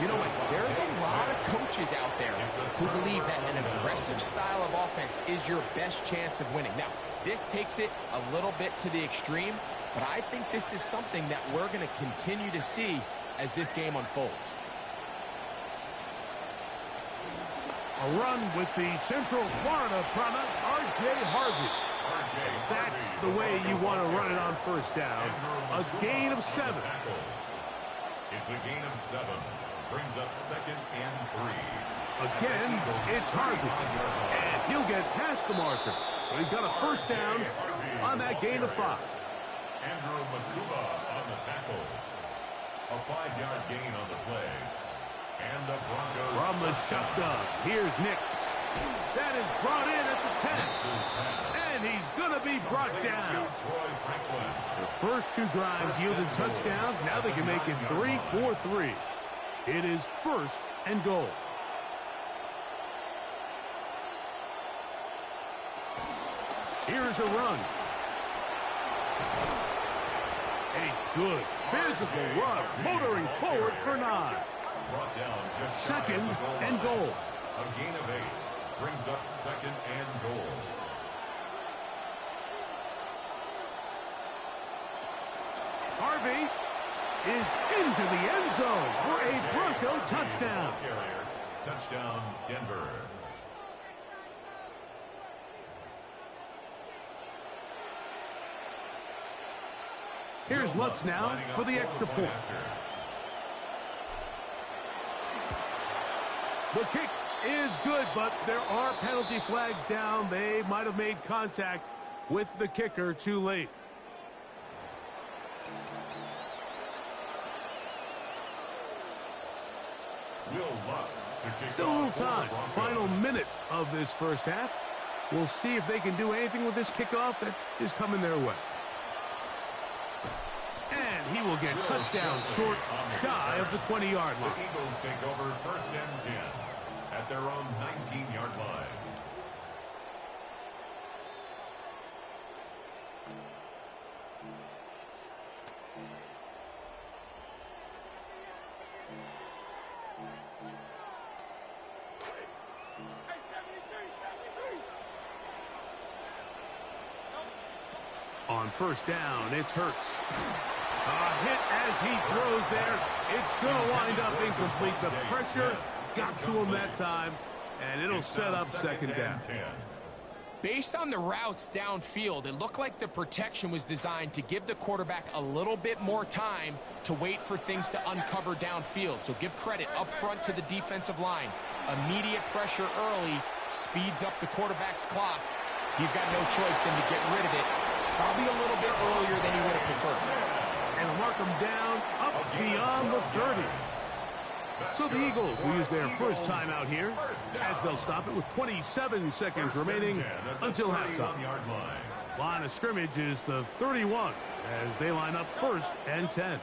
You know what? There's a lot of coaches out there who believe that an aggressive style of offense is your best chance of winning. Now, this takes it a little bit to the extreme, but I think this is something that we're going to continue to see as this game unfolds. A run with the Central Florida product, R.J. Harvey. That's the way you want to run it on first down. A gain of 7. It's a gain of 7. Brings up 2nd and 3. Again, it's Harvey. And he'll get past the marker. So he's got a first down on that gain of 5. Andrew Makuba on the tackle. A 5-yard gain on the play. And the Broncos from the shotgun. Here's Nix. That is brought in at the 10. And he's going to be brought down. The first 2 drives yielded touchdowns. Now they can make it 3-4-3. It is first and goal. Here's a run. A good physical run, motoring forward for 9. Second and goal. A gain of 8 brings up 2nd and goal. Harvey is into the end zone for a Bronco touchdown. Touchdown, Denver. Here's Lutz now for the extra point. The kick is good, but there are penalty flags down. They might have made contact with the kicker too late. Will Lutz to kick Still a little off for the time. Broncos. Final minute of this first half. We'll see if they can do anything with this kickoff that is coming their way. And he will get cut down short, shy of the 20-yard The line. Eagles take over first and 10 at their own 19-yard line. On first down, it's Hurts. A hit as he throws there. It's going to wind up incomplete. The pressure got to him that time, and it'll set up second down. Based on the routes downfield, it looked like the protection was designed to give the quarterback a little bit more time to wait for things to uncover downfield. So give credit up front to the defensive line. Immediate pressure early speeds up the quarterback's clock. He's got no choice than to get rid of it, probably a little bit earlier than he would have preferred. And mark him down up beyond the 30. So the Eagles will use their first timeout here, as they'll stop it with 27 seconds remaining until halftime. Line of scrimmage is the 31 as they line up first and 10.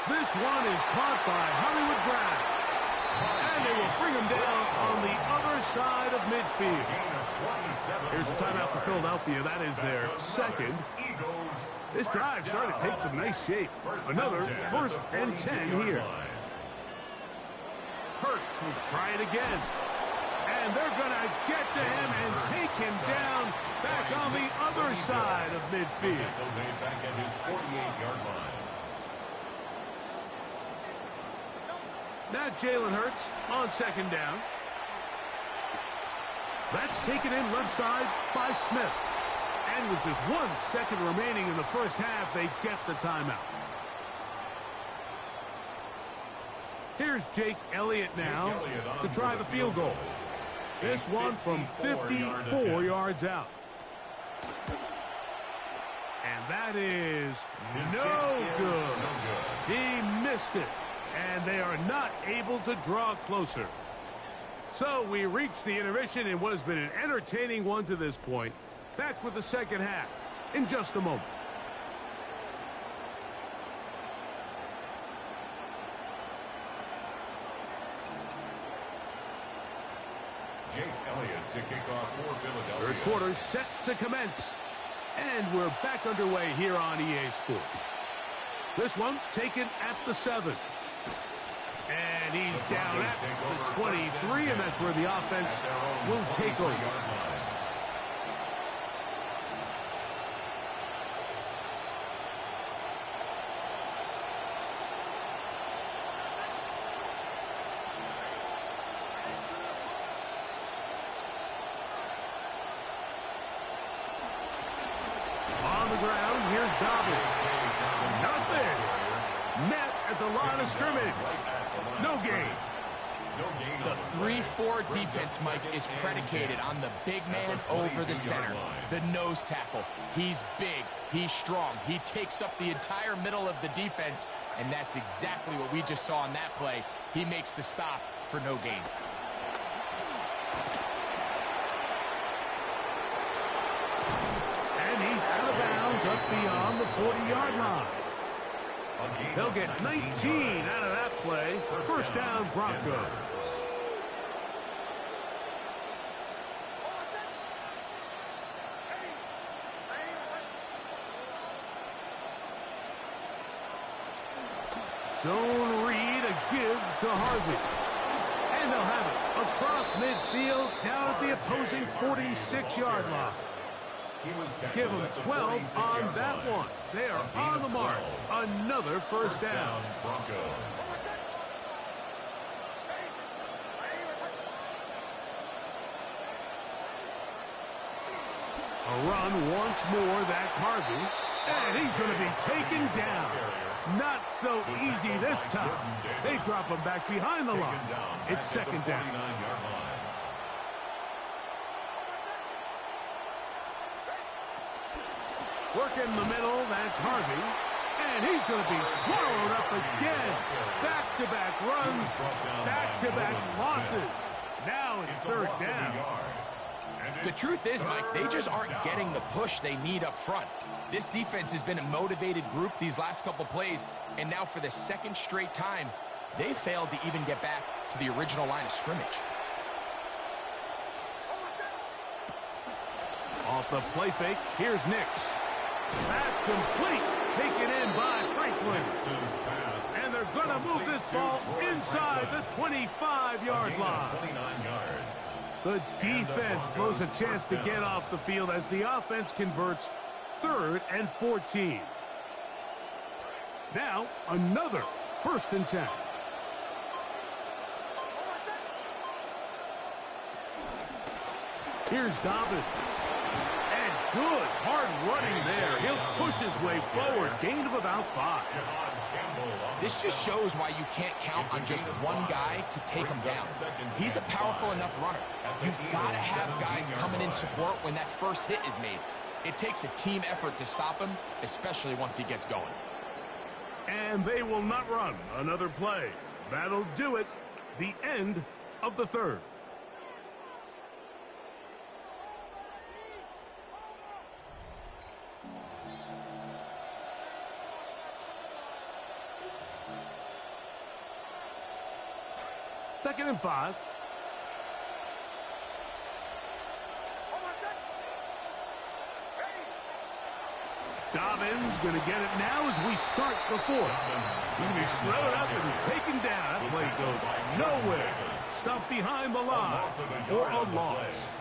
This one is caught by Hollywood Brown. And they will bring him down on the other side of midfield. Here's a timeout for Philadelphia. That is their second. This drive started to take some nice shape. Another first and 10 here. Hurts will try it again. And they're going to get to him and take him down back on the other side of midfield. Back at his 48-yard line. Now Jalen Hurts on second down. That's taken in left side by Smith. And with just 1 second remaining in the first half, they get the timeout. Here's Jake Elliott now to try the field goal. This one from 54 yards out. And that is no good. He missed it. And they are not able to draw closer. So we reach the intermission in what has been an entertaining one to this point. Back with the second half in just a moment. Jake Elliott to kick off for Philadelphia. Third quarter set to commence. And we're back underway here on EA Sports. This one taken at the 7. And he's down at the 23, and that's where the offense will take over. On the ground, here's Dobbins. Nothing. Met at the line of scrimmage. No gain. The 3-4 defense, Mike, is predicated on the big man over the center. The nose tackle. He's big. He's strong. He takes up the entire middle of the defense, and that's exactly what we just saw on that play. He makes the stop for no gain. And he's out of bounds up beyond the 40-yard line. They'll get 19 out of that play. First down, Broncos. Zone read, a give to Harvey. And they'll have it across midfield down at the opposing 46-yard line. Give them 12 on that one. They are on the march. Another first down. A run once more. That's Harvey. And he's going to be taken down. Not so easy this time. They drop him back behind the line. It's second down. Work in the middle, that's Harvey. And he's going to be swallowed up again. Back-to-back runs, back-to-back losses. Now it's third down. The truth is, Mike, they just aren't getting the push they need up front. This defense has been a motivated group these last couple plays, and now for the second straight time, they failed to even get back to the original line of scrimmage. Off the play fake, here's Nix. That's complete. Taken in by Franklin. And they're going to move this ball inside the 25-yard line. The defense blows a chance to get off the field as the offense converts 3rd and 14. Now, another 1st and 10. Here's Dobbins. Good, hard running there. He'll push his way forward. Gain of about 5. This just shows why you can't count on just one guy to take him down. He's a powerful enough runner. You've got to have guys coming in support when that first hit is made. It takes a team effort to stop him, especially once he gets going. And they will not run another play. That'll do it. The end of the 3rd. Second and 5. Dobbins going to get it now as we start the 4th. He's going to be slowed up and taken down. That play goes nowhere. Stumped behind the line for a loss.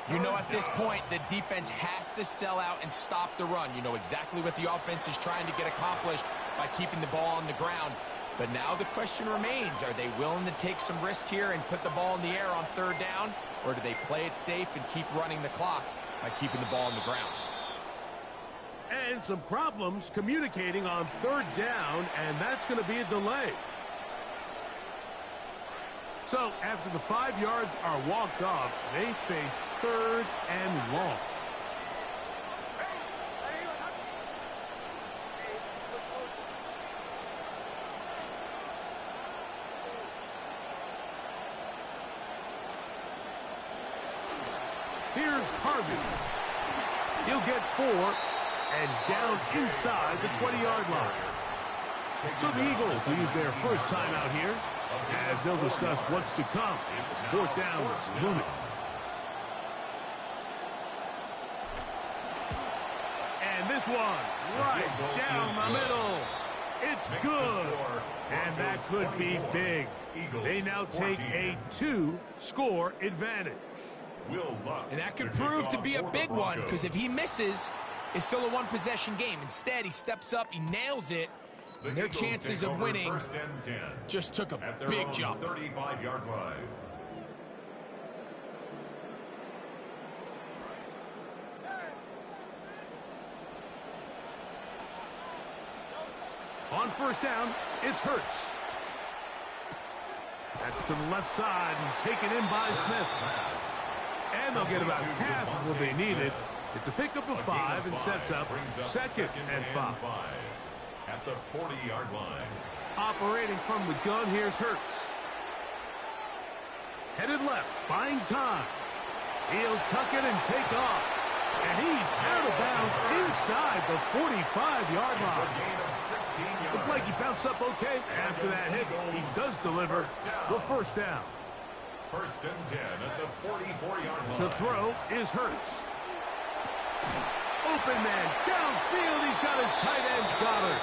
You know, at this point, the defense has to sell out and stop the run. You know exactly what the offense is trying to get accomplished by keeping the ball on the ground. But now the question remains, are they willing to take some risk here and put the ball in the air on 3rd down? Or do they play it safe and keep running the clock by keeping the ball on the ground? And some problems communicating on 3rd down, and that's going to be a delay. So after the 5 yards are walked off, they face 3rd and long. Here's Harvey. He'll get 4 and down inside the 20-yard line. So the Eagles will use their first timeout here as they'll discuss what's to come. It's 4th down looming. And this one right down the middle. It's good. And that could be big. They now take a 2-score advantage. And that could prove to be a big one, because if he misses, it's still a 1-possession game. Instead, he steps up, he nails it, and their chances of winning just took a big jump. 35-yard line. On 1st down, it's Hurts. That's to the left side and taken in by Smith. And they'll get about half of what they needed. It's a pickup of 5 and sets up 2nd and 5. At the 40-yard line. Operating from the gun, here's Hurts. Headed left, buying time. He'll tuck it and take off. And he's out of bounds inside the 45-yard line. Looked like he bounced up okay after that hit. He does deliver the 1st down. 1st and 10 at the 44-yard line. To throw is Hurts. Open man downfield. He's got his tight end Goddard.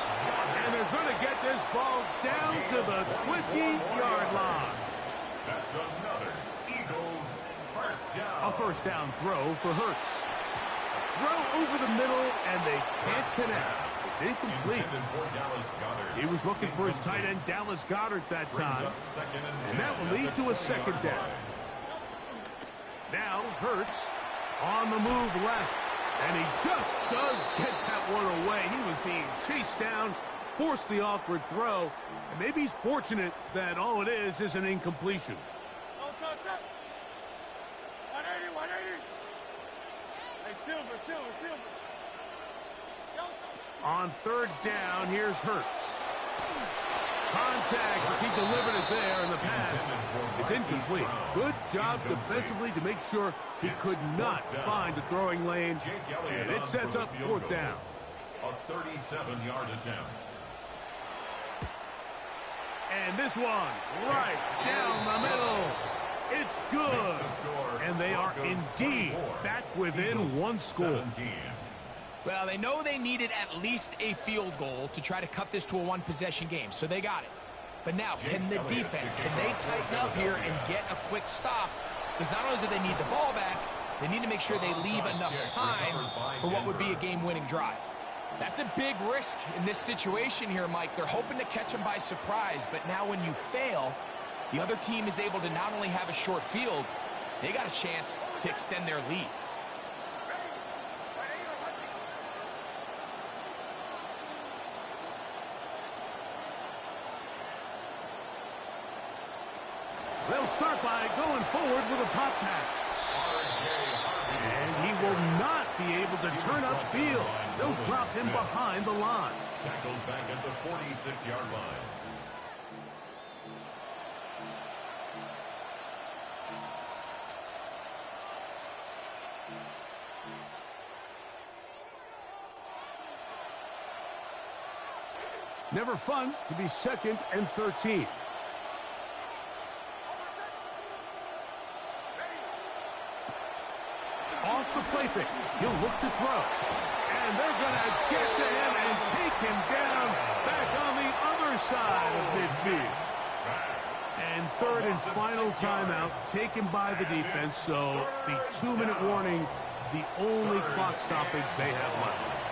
And they're going to get this ball down to the 20-yard line. That's another Eagles 1st down. A 1st down throw for Hurts. Throw over the middle, and they can't connect. It's incomplete. He was looking for his tight end Dallas Goedert that time. And that will lead to a 2nd down. Now Hurts on the move left. And he just does get that one away. He was being chased down force the awkward throw, and maybe he's fortunate that all it is an incompletion. 180. Hey, Silver. On third down, here's Hurts. Contact as he delivered it there, and the pass is incomplete. Good job defensively to make sure he could not find a throwing lane, and it sets up fourth down. A 37-yard attempt. And this one, right down the middle. It's good. And they are indeed back within one score. Well, they know they needed at least a field goal to try to cut this to a one-possession game, so they got it. But now, can the defense, can they tighten up here and get a quick stop? Because not only do they need the ball back, they need to make sure they leave enough time for what would be a game-winning drive. That's a big risk in this situation here, Mike. They're hoping to catch them by surprise, but now when you fail, the other team is able to not only have a short field, they got a chance to extend their lead. They'll start by going forward with a pop pass. And he will not be able to turn upfield. They'll drop him behind the line. Tackled back at the 46-yard line. Never fun to be 2nd and 13. Off the play fake, he'll look to throw. And they're going to get to him and take him down back on the other side of midfield. And third and final timeout taken by the defense, so the 2-minute warning, the only clock stoppage they have left.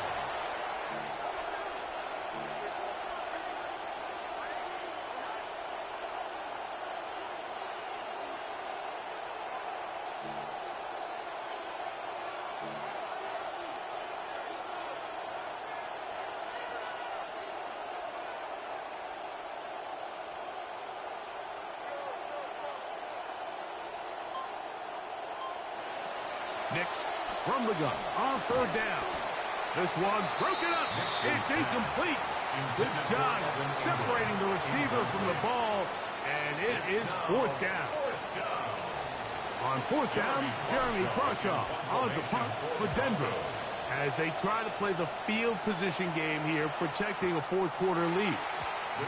Nix from the gun on third down. This one broken up. It's incomplete. Good job separating the receiver from the ball, and it is fourth down. On fourth down, Jeremy Crawshaw on the punt for Denver as they try to play the field position game here, protecting a fourth-quarter lead.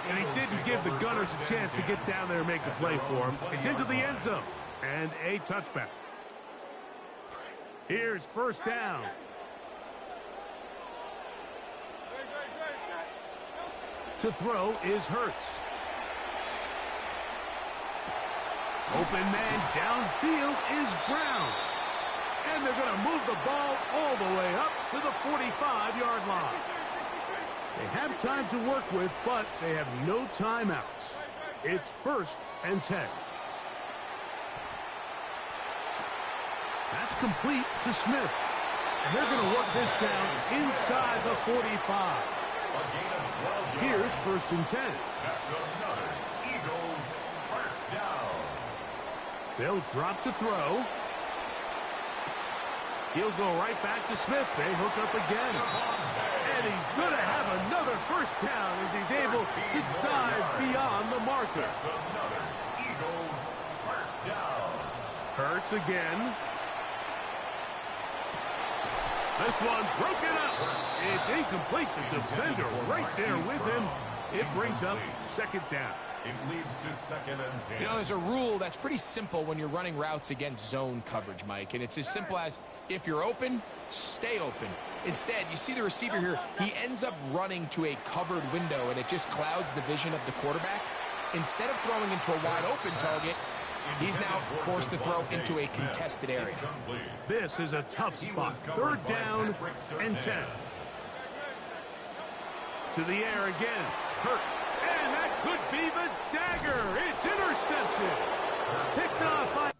And he didn't give the Gunners a chance to get down there and make a play for him. It's into the end zone and a touchback. Here's first down. To throw is Hurts. Open man downfield is Brown. And they're going to move the ball all the way up to the 45-yard line. They have time to work with, but they have no timeouts. It's 1st and 10. That's complete to Smith. And they're going to work this down inside the 45. Here's 1st and 10. That's another Eagles first down. They'll drop to throw. He'll go right back to Smith. They hook up again. And he's going to have another first down as he's able to dive beyond the marker. That's another Eagles first down. Hurts again. This one broken up. It's incomplete. The defender right there with him. It brings up 2nd down. It leads to 2nd and 10. You know, there's a rule that's pretty simple when you're running routes against zone coverage, Mike, and it's as simple as if you're open, stay open. Instead, you see the receiver here, he ends up running to a covered window, and it just clouds the vision of the quarterback. Instead of throwing into a wide open target, he's now forced to throw into a contested area. This is a tough spot. 3rd down and 10. To the air again. Hurt. And that could be the dagger. It's intercepted. Picked off by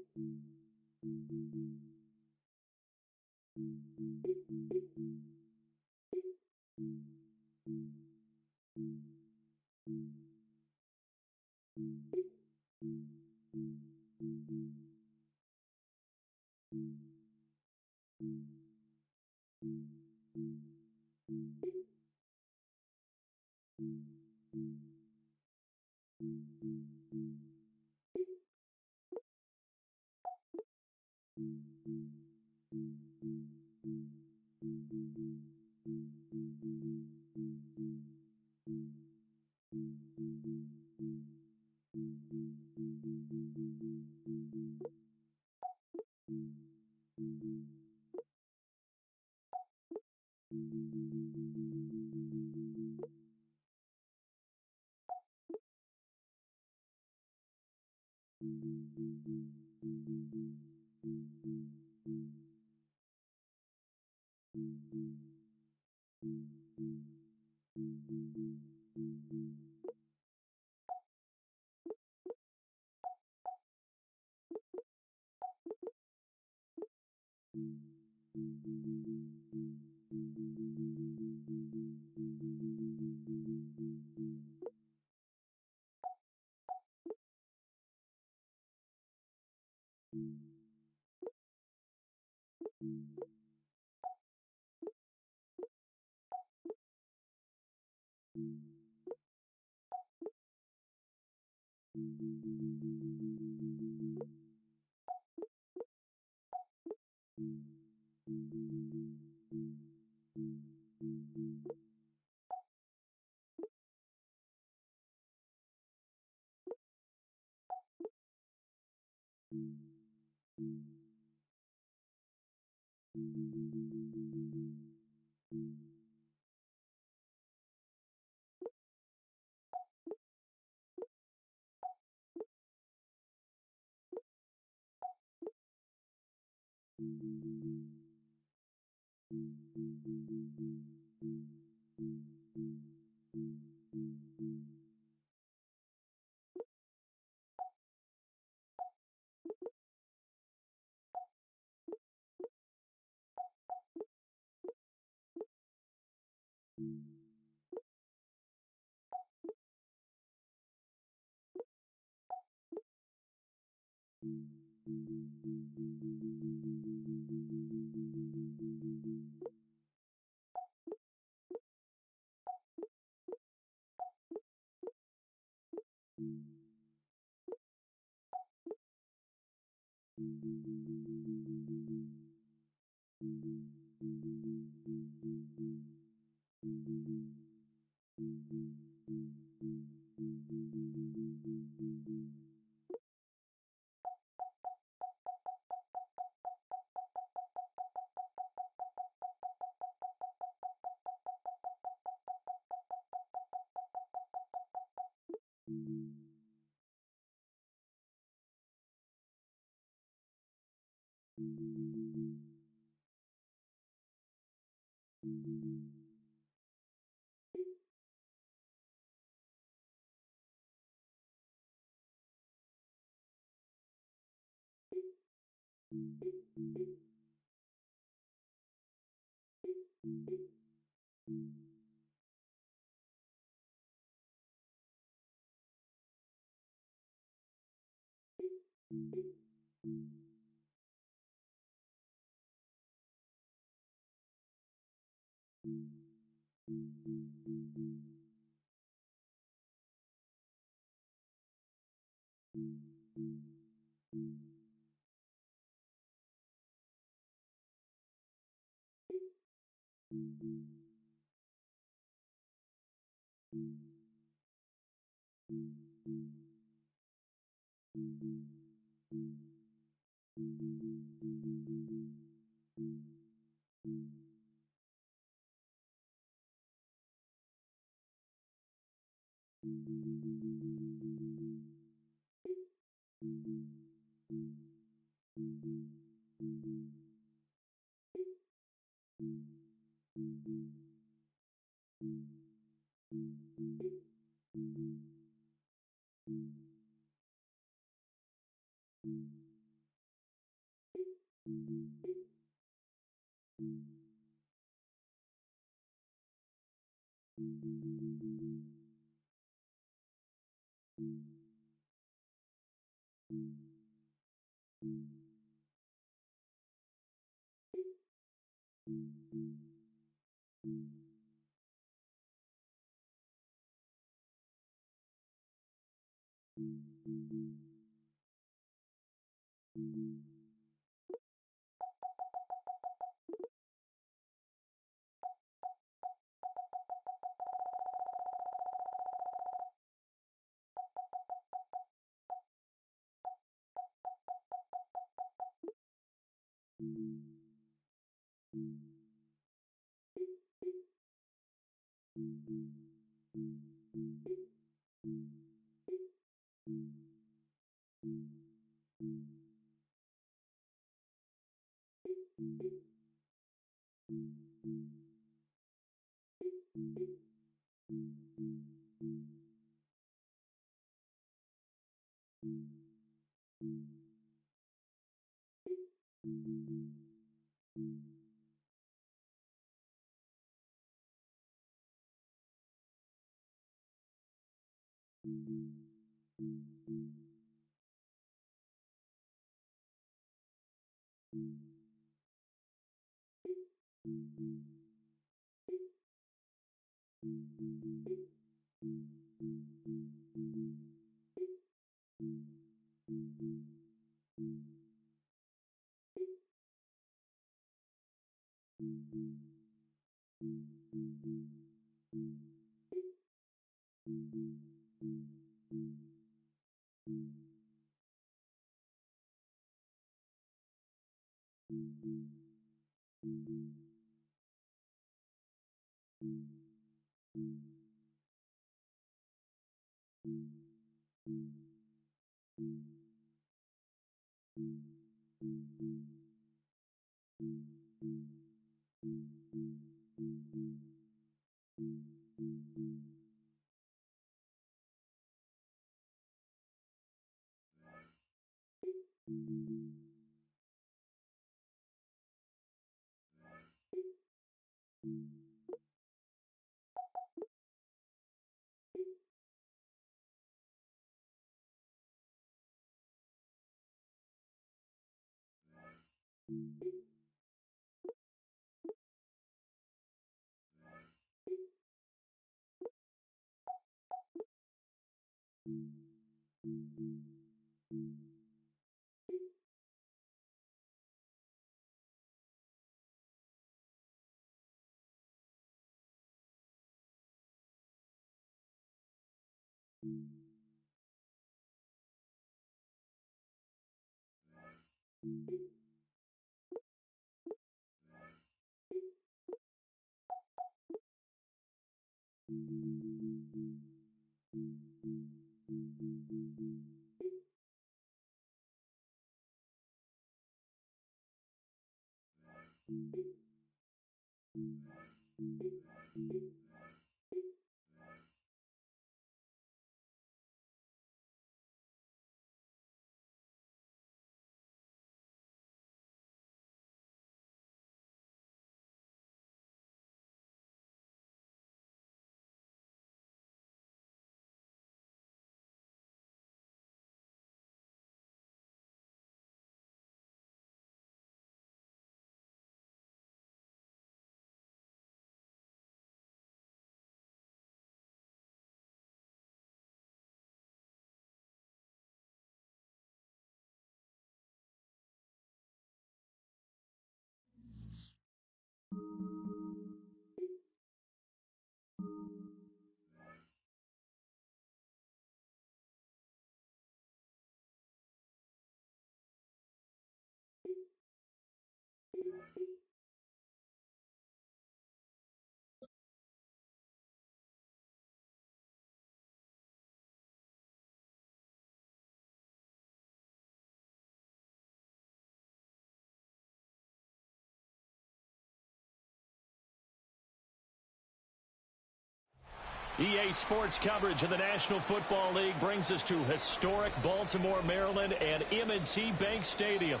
EA Sports coverage of the National Football League brings us to historic Baltimore, Maryland and M&T Bank Stadium.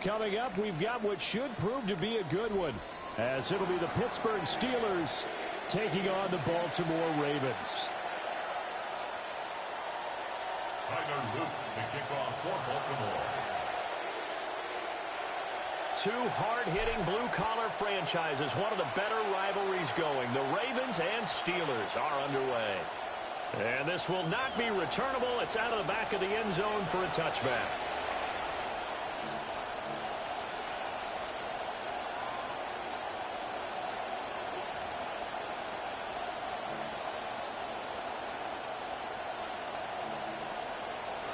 Coming up, we've got what should prove to be a good one, as it'll be the Pittsburgh Steelers taking on the Baltimore Ravens. Tyler Luke to kick off for Baltimore. Two hard-hitting blue-collar franchises, one of the better rivalries going. The Ravens and Steelers are underway. And this will not be returnable. It's out of the back of the end zone for a touchback.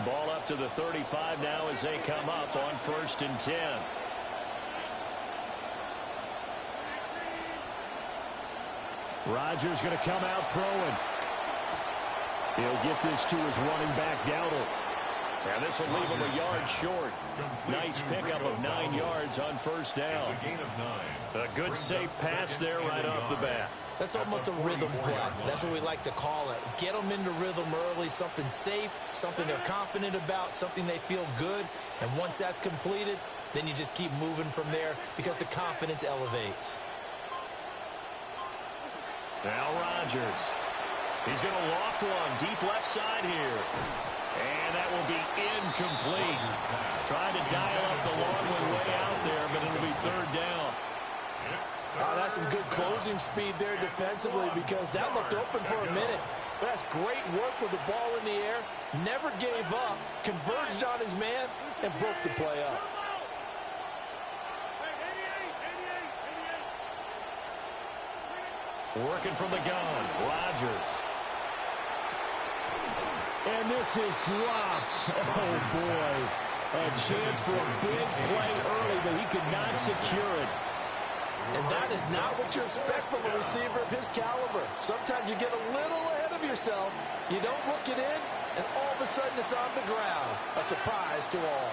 Ball up to the 35 now as they come up on 1st and 10. Rodgers going to come out throwing. He'll get this to his running back, Dowdle. And this will leave him a yard short. Nice pickup of 9 yards on 1st down. A good safe pass there right off the bat. That's almost a rhythm play. That's what we like to call it. Get them into rhythm early, something safe, something they're confident about, something they feel good. And once that's completed, then you just keep moving from there because the confidence elevates. Now Rodgers. He's going to loft one deep left side here. And that will be incomplete. Trying to dial up the long one way out there, but it'll be 3rd down. That's some good closing speed there defensively because that looked open for a minute. But that's great work with the ball in the air. Never gave up, converged on his man, and broke the play up. Working from the gun, Rodgers. And this is dropped. Oh, boy. A chance for a big play early, but he could not secure it. And that is not what you expect from a receiver of his caliber. Sometimes you get a little ahead of yourself. You don't look it in, and all of a sudden it's on the ground. A surprise to all.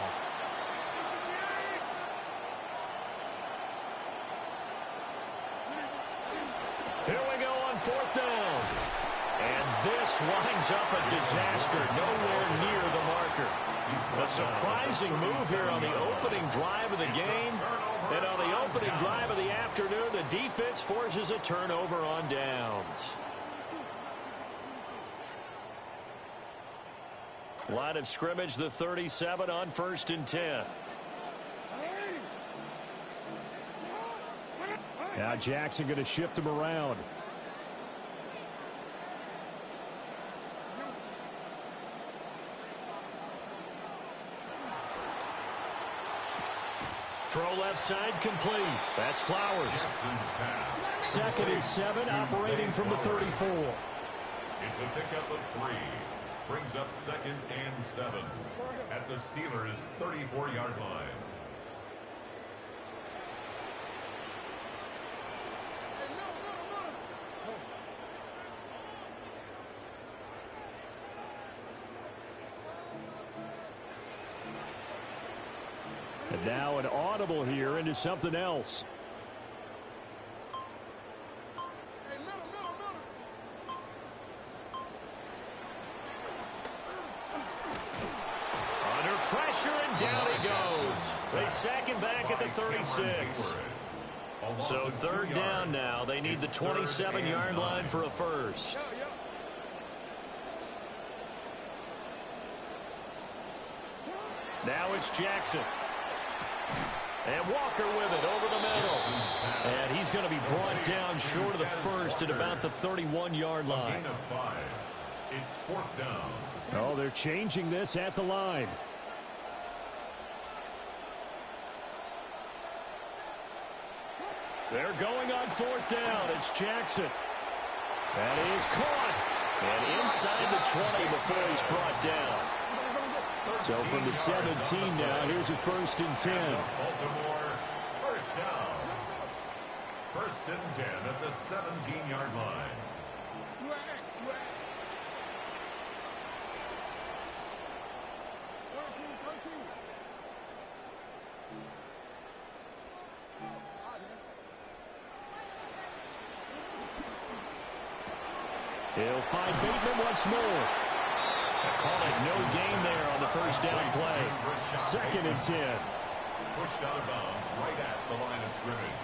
Here we go on 4th down. And this winds up a disaster. Nowhere near the marker. A surprising move here on the opening drive of the game. And on the opening drive of the afternoon, the defense forces a turnover on downs. Line of scrimmage, the 37 on 1st and 10. Now Jackson going to shift him around. Throw left side complete. That's Flowers. 2nd and 7, operating from the 34. It's a pickup of 3. Brings up 2nd and 7 at the Steelers' 34-yard line. And now an audible here into something else. Under pressure, and down he goes. They sack him back at the 36. So 3rd down now. They need the 27-yard line for a first. Now it's Jackson. And Walker with it over the middle. And he's going to be brought down short of the first at about the 31-yard line. It's 4th down. Oh, they're changing this at the line. They're going on 4th down. It's Jackson. That is caught. And inside the 20 before he's brought down. So from the 17 now, here's a 1st and 10. Baltimore, 1st down. 1st and 10 at the 17-yard line. He'll find Bateman once more. Call it no gain there on the 1st down play. 2nd and 10. Pushed out of bounds right at the line of scrimmage.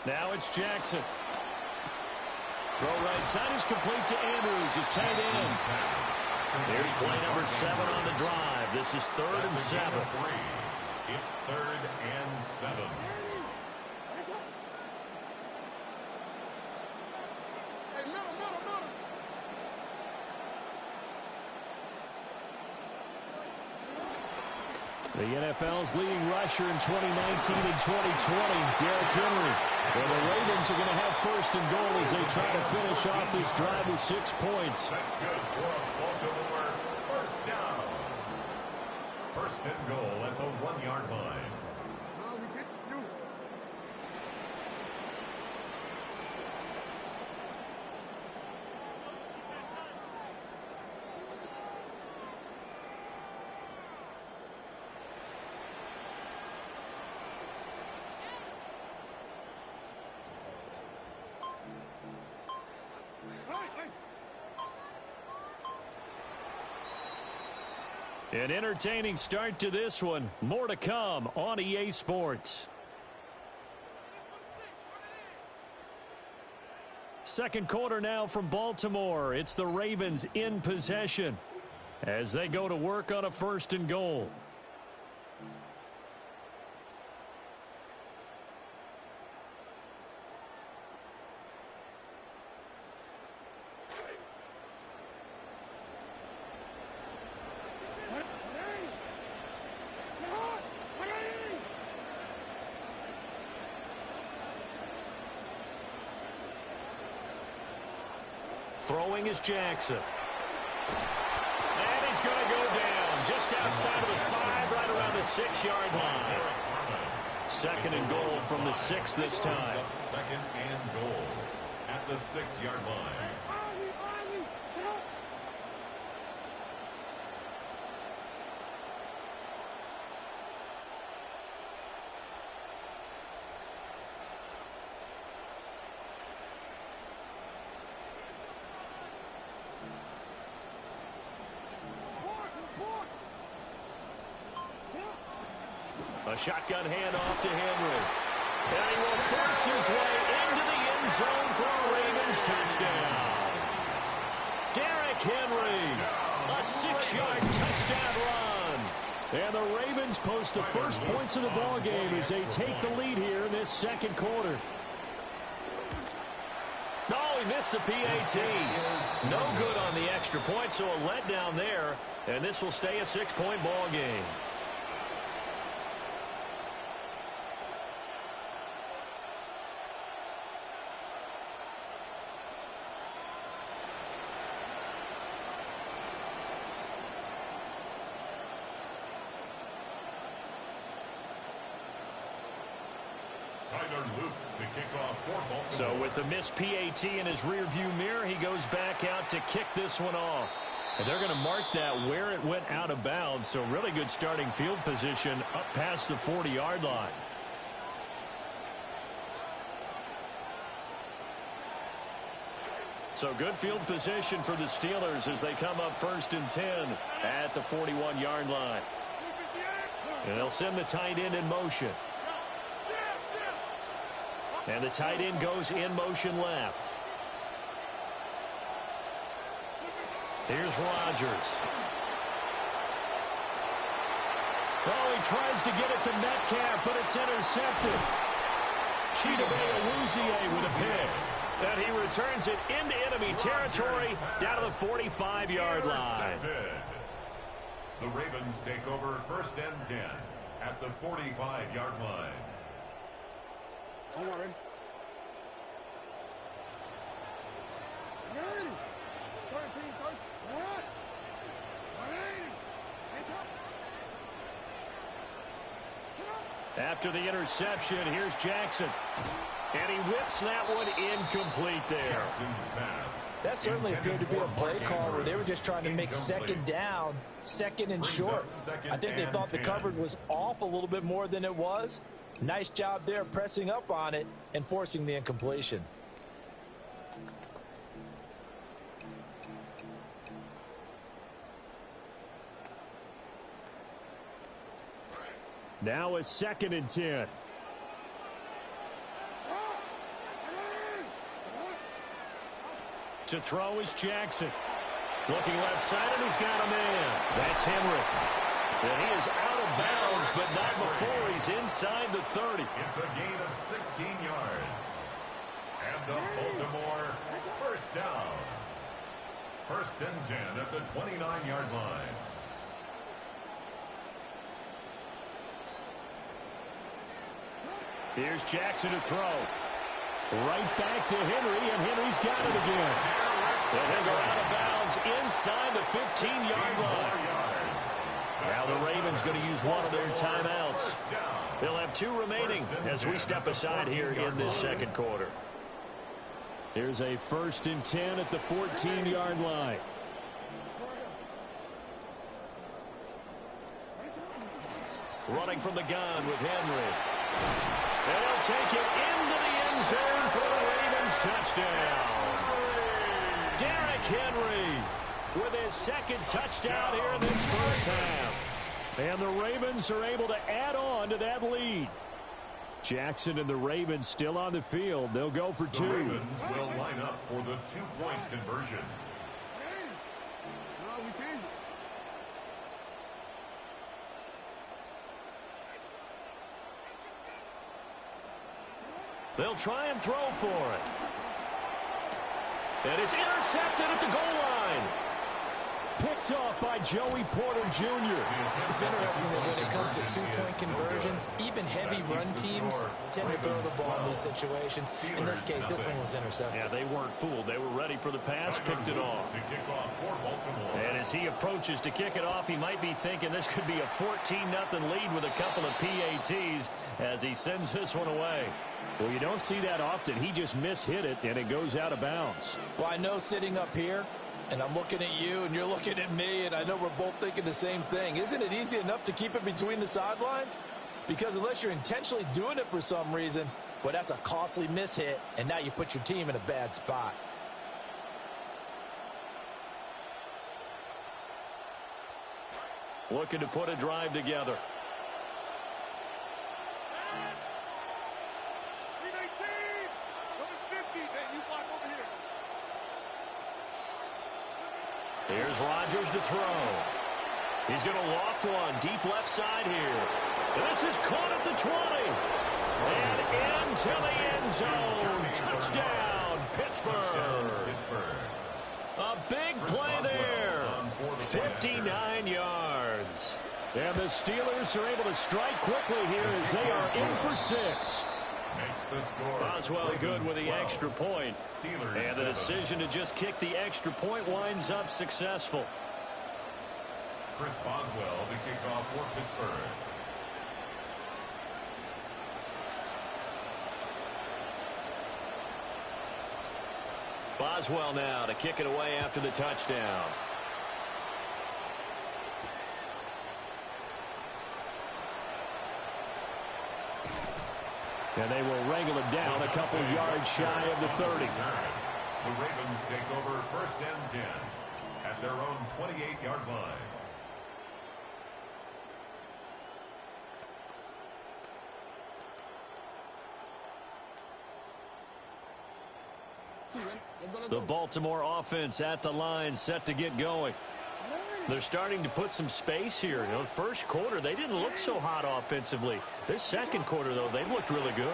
Now it's Jackson. Throw right side is complete to Andrews, his tight end. Here's play number 7 on the drive. This is 3rd and 7. It's 3rd and 7. The NFL's leading rusher in 2019 and 2020, Derrick Henry. Well, the Ravens are going to have 1st and goal as they try to finish off this drive with 6 points. That's good for a Baltimore 1st down. 1st and goal at the 1-yard line. An entertaining start to this one. More to come on EA Sports. Second quarter now from Baltimore. It's the Ravens in possession as they go to work on a 1st and goal. Throwing is Jackson. And he's going to go down just outside of the 5, right around the 6-yard line. 2nd and goal from the 6 this time. 2nd and goal at the 6-yard line. A shotgun handoff to Henry. And he will force his way into the end zone for a Ravens touchdown. Derrick Henry, a 6-yard touchdown run. And the Ravens post the first points of the ball game as they take the lead here in this 2nd quarter. Oh, he missed the PAT. No good on the extra point, so a letdown there. And this will stay a 6-point ball game. So with the missed PAT in his rearview mirror, he goes back out to kick this one off. And they're going to mark that where it went out of bounds. So really good starting field position up past the 40-yard line. So good field position for the Steelers as they come up 1st and 10 at the 41-yard line. And they'll send the tight end in motion. And the tight end goes in motion left. Here's Rodgers. Oh, he tries to get it to Metcalf, but it's intercepted. Chidobe Awuzie with a pick. And he returns it into enemy territory down to the 45-yard line. The Ravens take over 1st and 10 at the 45-yard line. After the interception, here's Jackson. And he whips that one incomplete there. That certainly appeared to be a play call where they were just trying to make 2nd down, 2nd and short. I think they thought the coverage was off a little bit more than it was. Nice job there pressing up on it and forcing the incompletion. Now a 2nd and 10. To throw is Jackson. Looking left side, and he's got a man. That's Henry. And he is out of bounds, but not before he's inside the 30. It's a gain of 16 yards. And the Baltimore first down. First and 10 at the 29-yard line. Here's Jackson to throw. Right back to Henry, and Henry's got it again. And he'll go out of bounds inside the 15-yard line. Now the Ravens going to use one of their timeouts. They'll have 2 remaining as we step aside here in this second quarter. Here's a 1st and 10 at the 14-yard line. Running from the gun with Henry. And he'll take it into the end zone for the Ravens touchdown. Derrick Henry with his 2nd touchdown here in this first half. And the Ravens are able to add on to that lead. Jackson and the Ravens still on the field. They'll go for 2. The Ravens will line up for the 2-point conversion. No, we changed it. They'll try and throw for it. And it's intercepted at the goal line. Picked off by Joey Porter Jr. It's interesting that when it comes to 2-point conversions, even heavy run teams tend to throw the ball in these situations. In this case, this one was intercepted. Yeah, they weren't fooled. They were ready for the pass, picked it off. To kick off for Baltimore. And as he approaches to kick it off, he might be thinking this could be a 14-0 lead with a couple of PATs as he sends this one away. Well, you don't see that often. He just mishit it, and it goes out of bounds. Well, I know sitting up here, and I'm looking at you, and you're looking at me, and I know we're both thinking the same thing. Isn't it easy enough to keep it between the sidelines? Because unless you're intentionally doing it for some reason, well, that's a costly mishit, and now you put your team in a bad spot. Looking to put a drive together. Here's Rodgers to throw. He's going to loft one deep left side here. This is caught at the 20. And into the end zone. Touchdown, Pittsburgh. A big play there. 59 yards. And the Steelers are able to strike quickly here as they are in for 6. Boswell good with the extra point. And the decision to just kick the extra point winds up successful. Chris Boswell to kick off for Pittsburgh. Boswell now to kick it away after the touchdown. And they will wrangle it down a couple yards shy of the 30. The Ravens take over 1st and 10 at their own 28-yard line. The Baltimore offense at the line, set to get going. They're starting to put some space here. You know, first quarter, they didn't look so hot offensively. This second quarter, though, they've looked really good.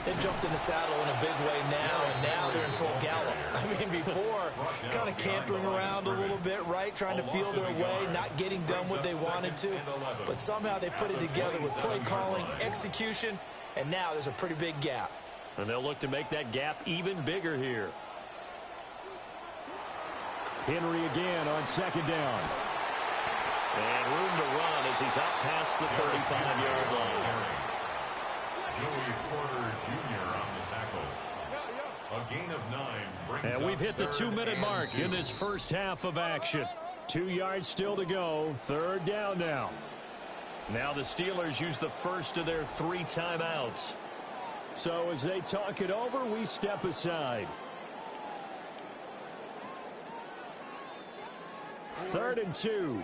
They jumped in the saddle in a big way now, and now they're in full gallop. I mean, before, kind of cantering around a little bit, right? Trying to feel their way, not getting done what they wanted to. But somehow they put it together with play calling, execution, and now there's a pretty big gap. And they'll look to make that gap even bigger here. Henry again on 2nd down. And room to run as he's out past the 35-yard line. Joey Porter Jr. on the tackle. A gain of 9 brings And we've hit the 2-minute mark 2. in this first half of action. 2 yards still to go. 3rd down now. Now the Steelers use the first of their 3 timeouts. So as they talk it over, we step aside. 3rd and 2.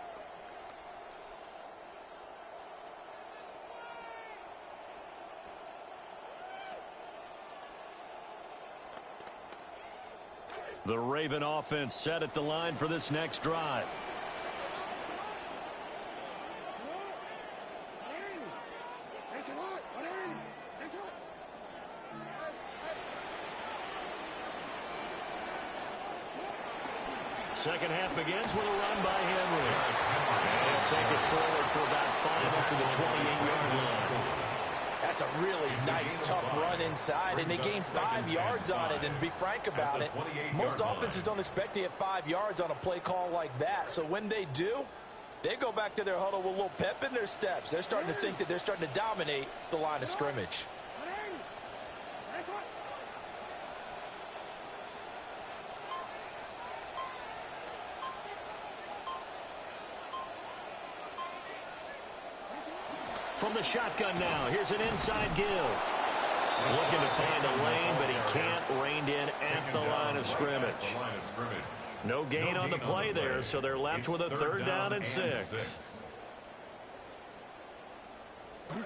The Raven offense set at the line for this next drive. Second half begins with a run by Henry. And he'll take it forward for about 5 up to the 28-yard line. That's a really nice, tough run inside, and they gained 5 yards on it. And to be frank about it, most offenses don't expect to get 5 yards on a play call like that. So when they do, they go back to their huddle with a little pep in their steps. They're starting to think that they're starting to dominate the line of scrimmage. From the shotgun now, here's an inside give. Looking to find a lane, but he can't. Reined in at the line of scrimmage. No gain on the play there, so they're left with a 3rd down and 6.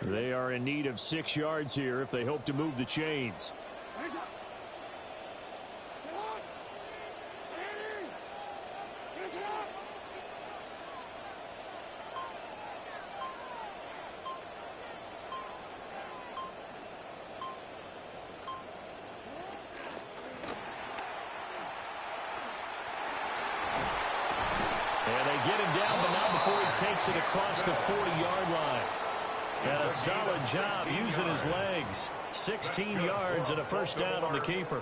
They are in need of 6 yards here if they hope to move the chains. Get him down, but not before he takes it across the 40-yard line. And a solid job using his legs. 16 yards and a 1st down on the keeper.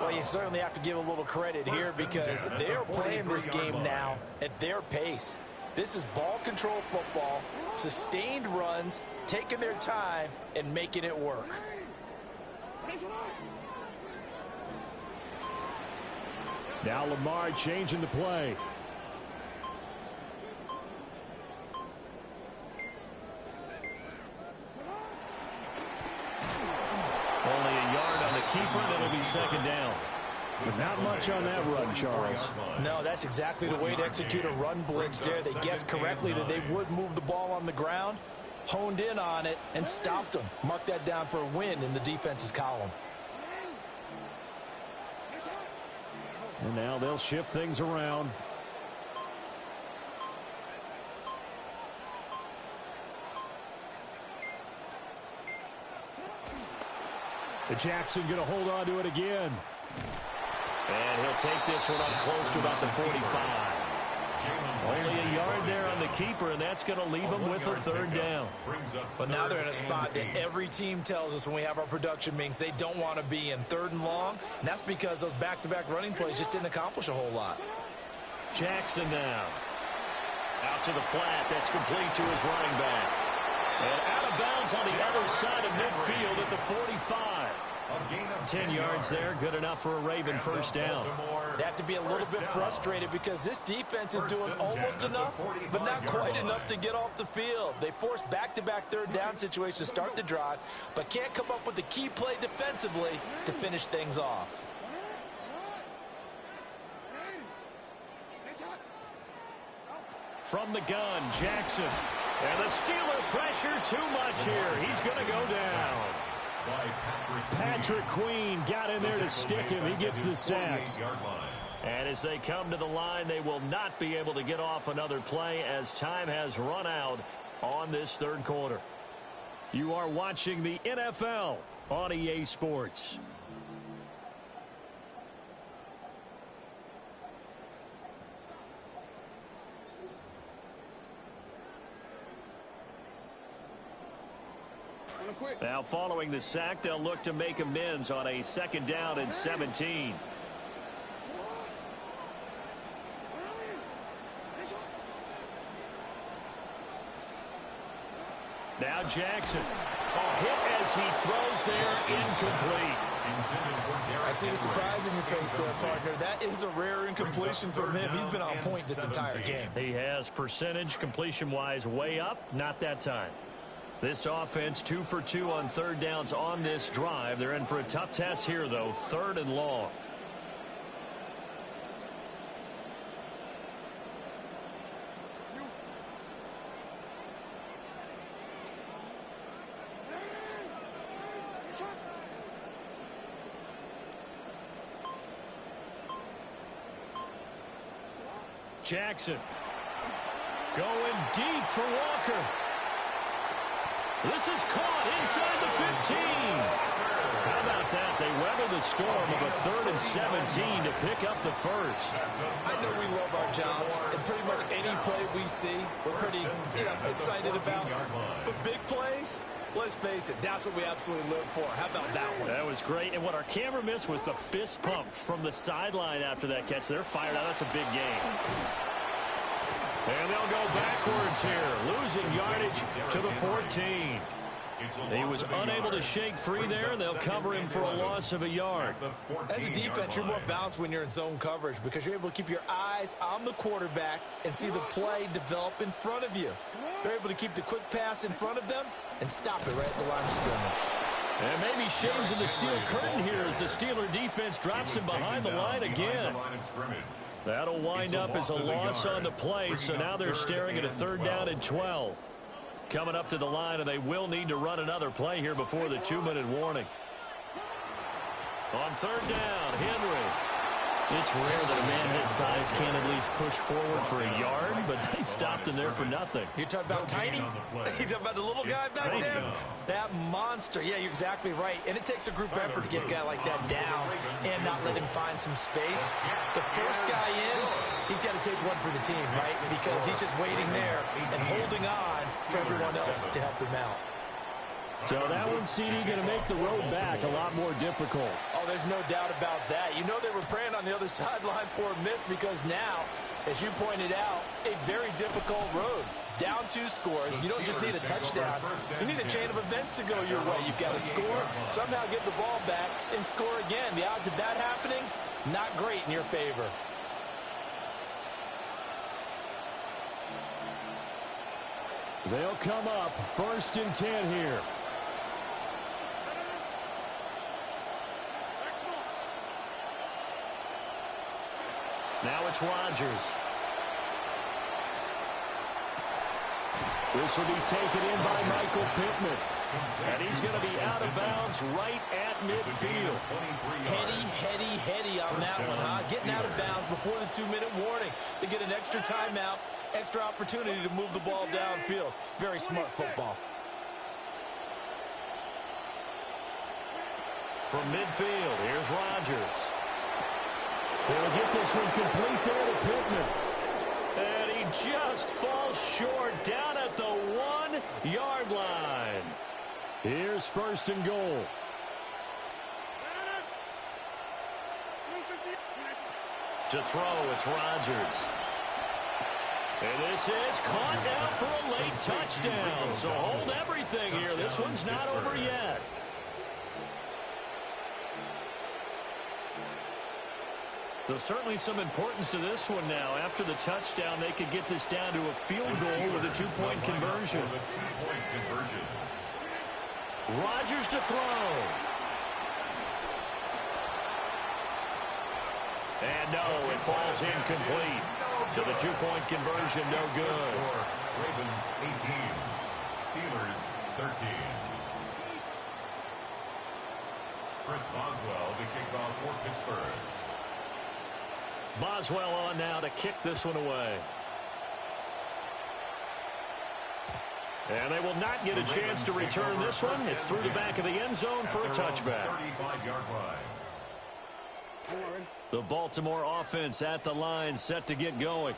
Well, you certainly have to give a little credit here because they're playing this game now at their pace. This is ball control football, sustained runs, taking their time, and making it work. Now Lamar changing the play. Keeper, and it'll be 2nd down. But not much on that run, Charles. No, that's exactly the way to execute a run blitz there. They guessed correctly that they would move the ball on the ground, honed in on it, and stopped them. Mark that down for a win in the defense's column. And now they'll shift things around. Jackson going to hold on to it again. And he'll take this one up close to about the 45. Only a yard there on the keeper, and that's going to leave him with a 3rd down. But now they're in a spot that every team tells us when we have our production meetings they don't want to be in, 3rd and long. And that's because those back-to-back running plays just didn't accomplish a whole lot. Jackson now. Out to the flat. That's complete to his running back. And out of bounds on the other side of midfield at the 45. 10 yards there, good enough for a Raven 1st down. They have to be a little bit frustrated because this defense is doing almost enough, but not quite enough to get off the field. They force back-to-back 3rd down situations to start the drive, but can't come up with the key play defensively to finish things off. From the gun, Jackson. And the Steeler pressure too much here. He's going to go down. Patrick Queen got in there to stick him. He gets the sack. And as they come to the line, they will not be able to get off another play as time has run out on this 3rd quarter. You are watching the NFL on EA Sports. Now following the sack, they'll look to make amends on a 2nd down and 17. Now Jackson. A hit as he throws there, incomplete. I see the surprise in your face there, partner. That is a rare incompletion from him. He's been on point this entire game. He has percentage completion-wise way up, not that time. This offense 2 for 2 on 3rd downs on this drive. They're in for a tough test here, though. 3rd and long. Jackson. Going deep for Walker. This is caught inside the 15. How about that? They weather the storm of a 3rd and 17 to pick up the first. I know we love our jobs, and pretty much any play we see, we're pretty excited about. But big plays, let's face it, that's what we absolutely live for. How about that one? That was great. And what our camera missed was the fist pump from the sideline after that catch. They're fired out. That's a big game. And they'll go backwards here, losing yardage to the 14. He was unable to shake free there, and they'll cover him for a loss of a yard. As a defense, you're more balanced when you're in zone coverage because you're able to keep your eyes on the quarterback and see the play develop in front of you. They're able to keep the quick pass in front of them and stop it right at the line of scrimmage. And maybe shades of the steel curtain here as the Steeler defense drops him behind the line again. That'll wind up as a loss on the play, so now they're staring at a 3rd down and 12. Coming up to the line, and they will need to run another play here before the 2-minute warning. On 3rd down, Henry. It's rare that a man his size can't at least push forward for a yard, but they stopped him there for nothing. You're talking about tiny? You're talking about the little guy back there? That monster. Yeah, you're exactly right. And it takes a group effort to get a guy like that down and not let him find some space. The first guy in, he's got to take one for the team, right? Because he's just waiting there and holding on for everyone else to help him out. So that one, CD, going to make the road back a lot more difficult. Oh, there's no doubt about that. You know they were praying on the other sideline for a miss because now, as you pointed out, a very difficult road. Down 2 scores. You don't just need a touchdown. You need a chain of events to go your way. You've got to score, somehow get the ball back, and score again. The odds of that happening, not great in your favor. They'll come up 1st and 10 here. Now it's Rodgers. This will be taken in by Michael Pittman. And he's going to be out of bounds right at midfield. Heady on that one, huh? Getting out of bounds before the 2-minute warning. They get an extra timeout, extra opportunity to move the ball downfield. Very smart football. From midfield, here's Rodgers. They'll get this one complete there to Pittman. And he just falls short down at the 1-yard line. Here's 1st and goal. To throw, it's Rodgers. And this is caught now for a late touchdown. So hold everything here. This one's not over yet. So certainly some importance to this one now. After the touchdown, they could get this down to a field goal with a 2-point conversion. Rodgers to throw. And no, it falls incomplete. So the 2-point conversion, no good. Ravens 18, Steelers 13. Chris Boswell to kick off for Pittsburgh. Boswell on now to kick this one away. And they will not get a chance to return this one. It's through the back of the end zone for a touchback. 35-yard line. The Baltimore offense at the line, set to get going.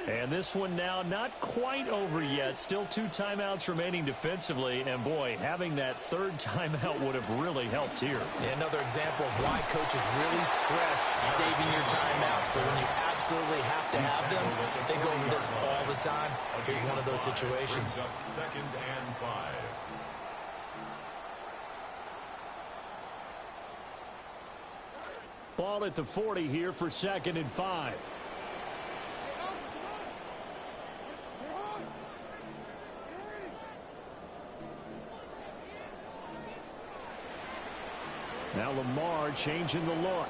And this one now not quite over yet. Still 2 timeouts remaining defensively. And, boy, having that 3rd timeout would have really helped here. Yeah, another example of why coaches really stress saving your timeouts for when you absolutely have to have them. They go over this all the time. Here's one of those situations. 2nd and 5. Ball at the 40 here for 2nd and 5. Now Lamar changing the look.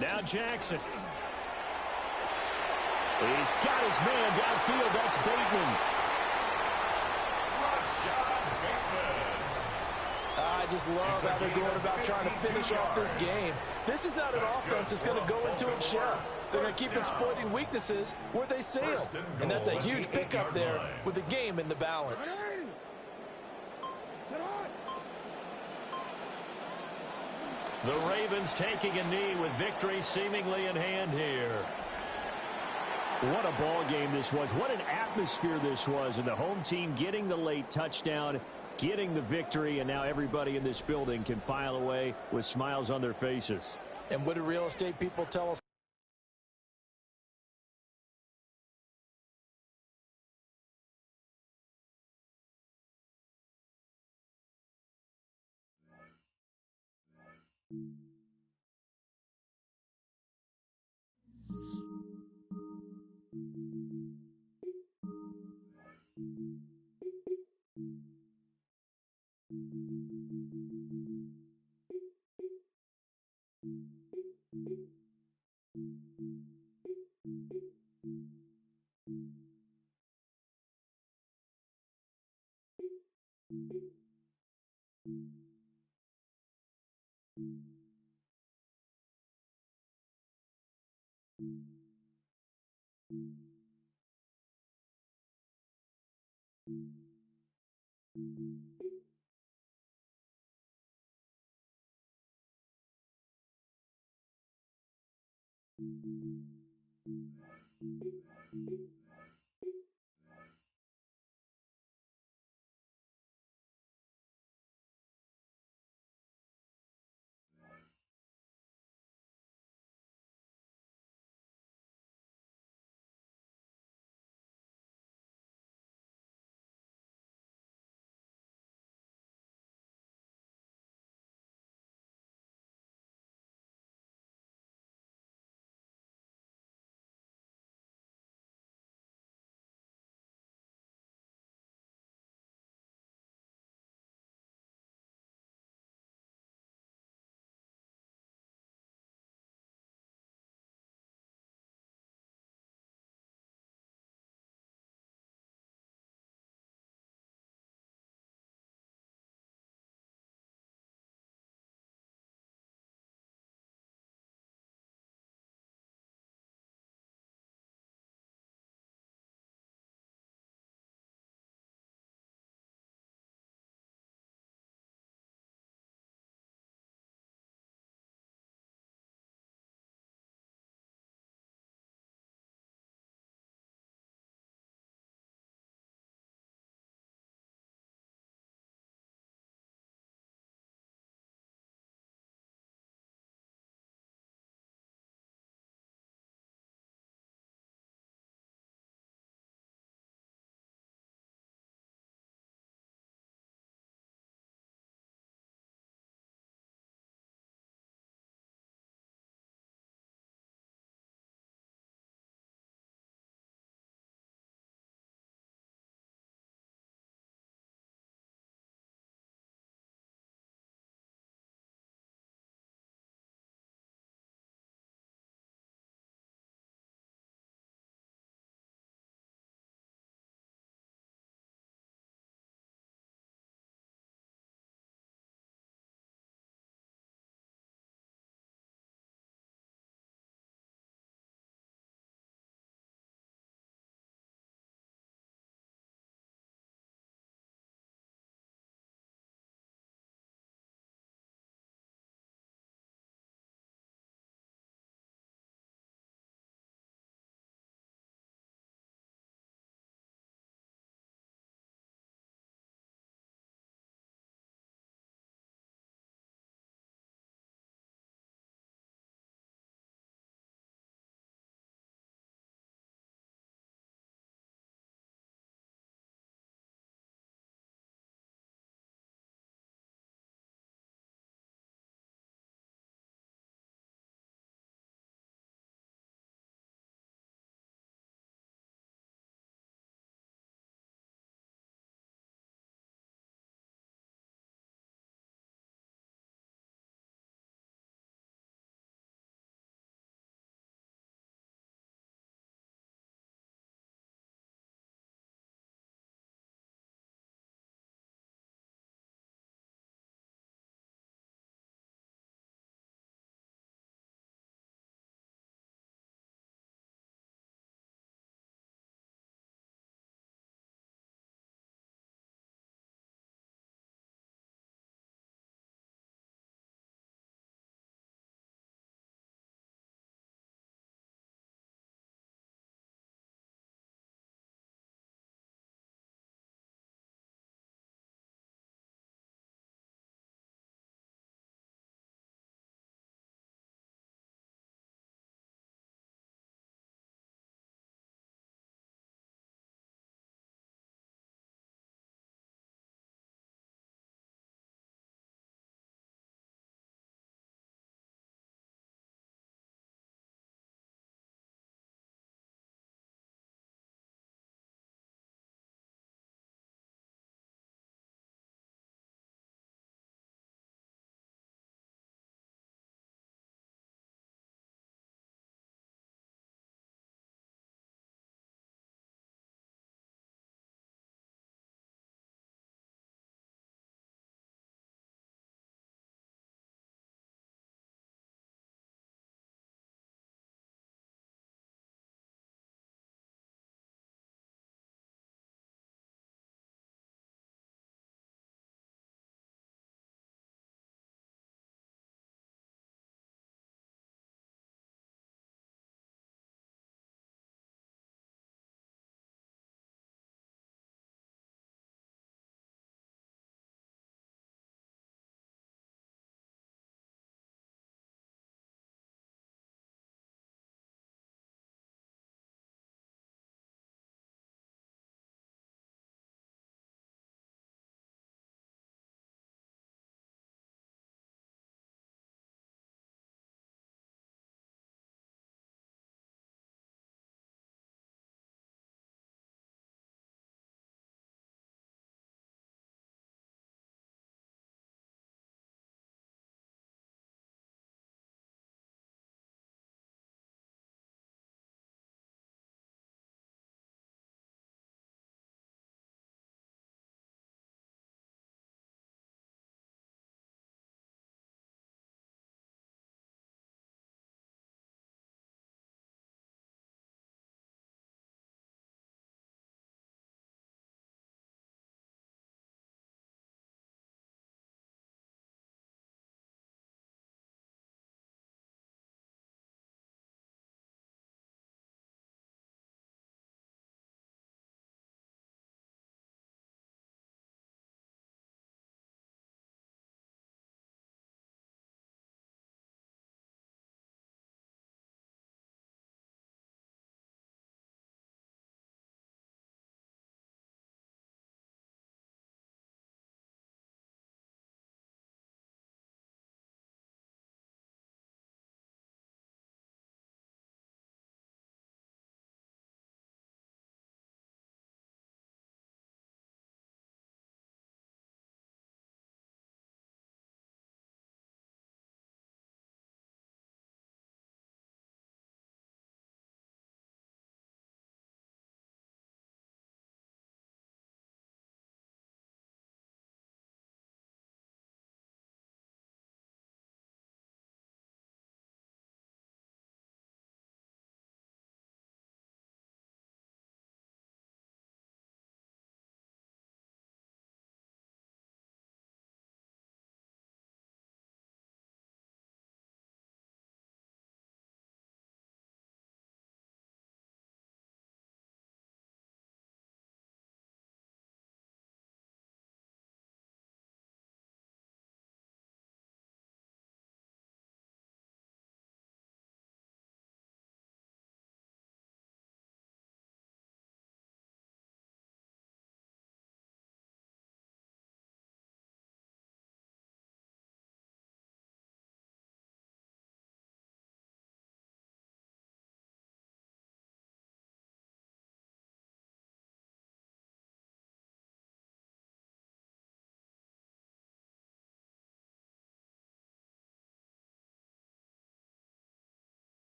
Now Jackson. He's got his man downfield. That's Bateman. I just love how they're going about trying to finish off this game. This is not an offense that's going to go into its shell. They're going to keep exploiting weaknesses where they see them. And that's a huge pickup there with the game in the balance. The Ravens taking a knee with victory seemingly in hand here. What a ball game this was. What an atmosphere this was. And the home team getting the late touchdown, getting the victory, and now everybody in this building can file away with smiles on their faces. And what do real estate people tell us?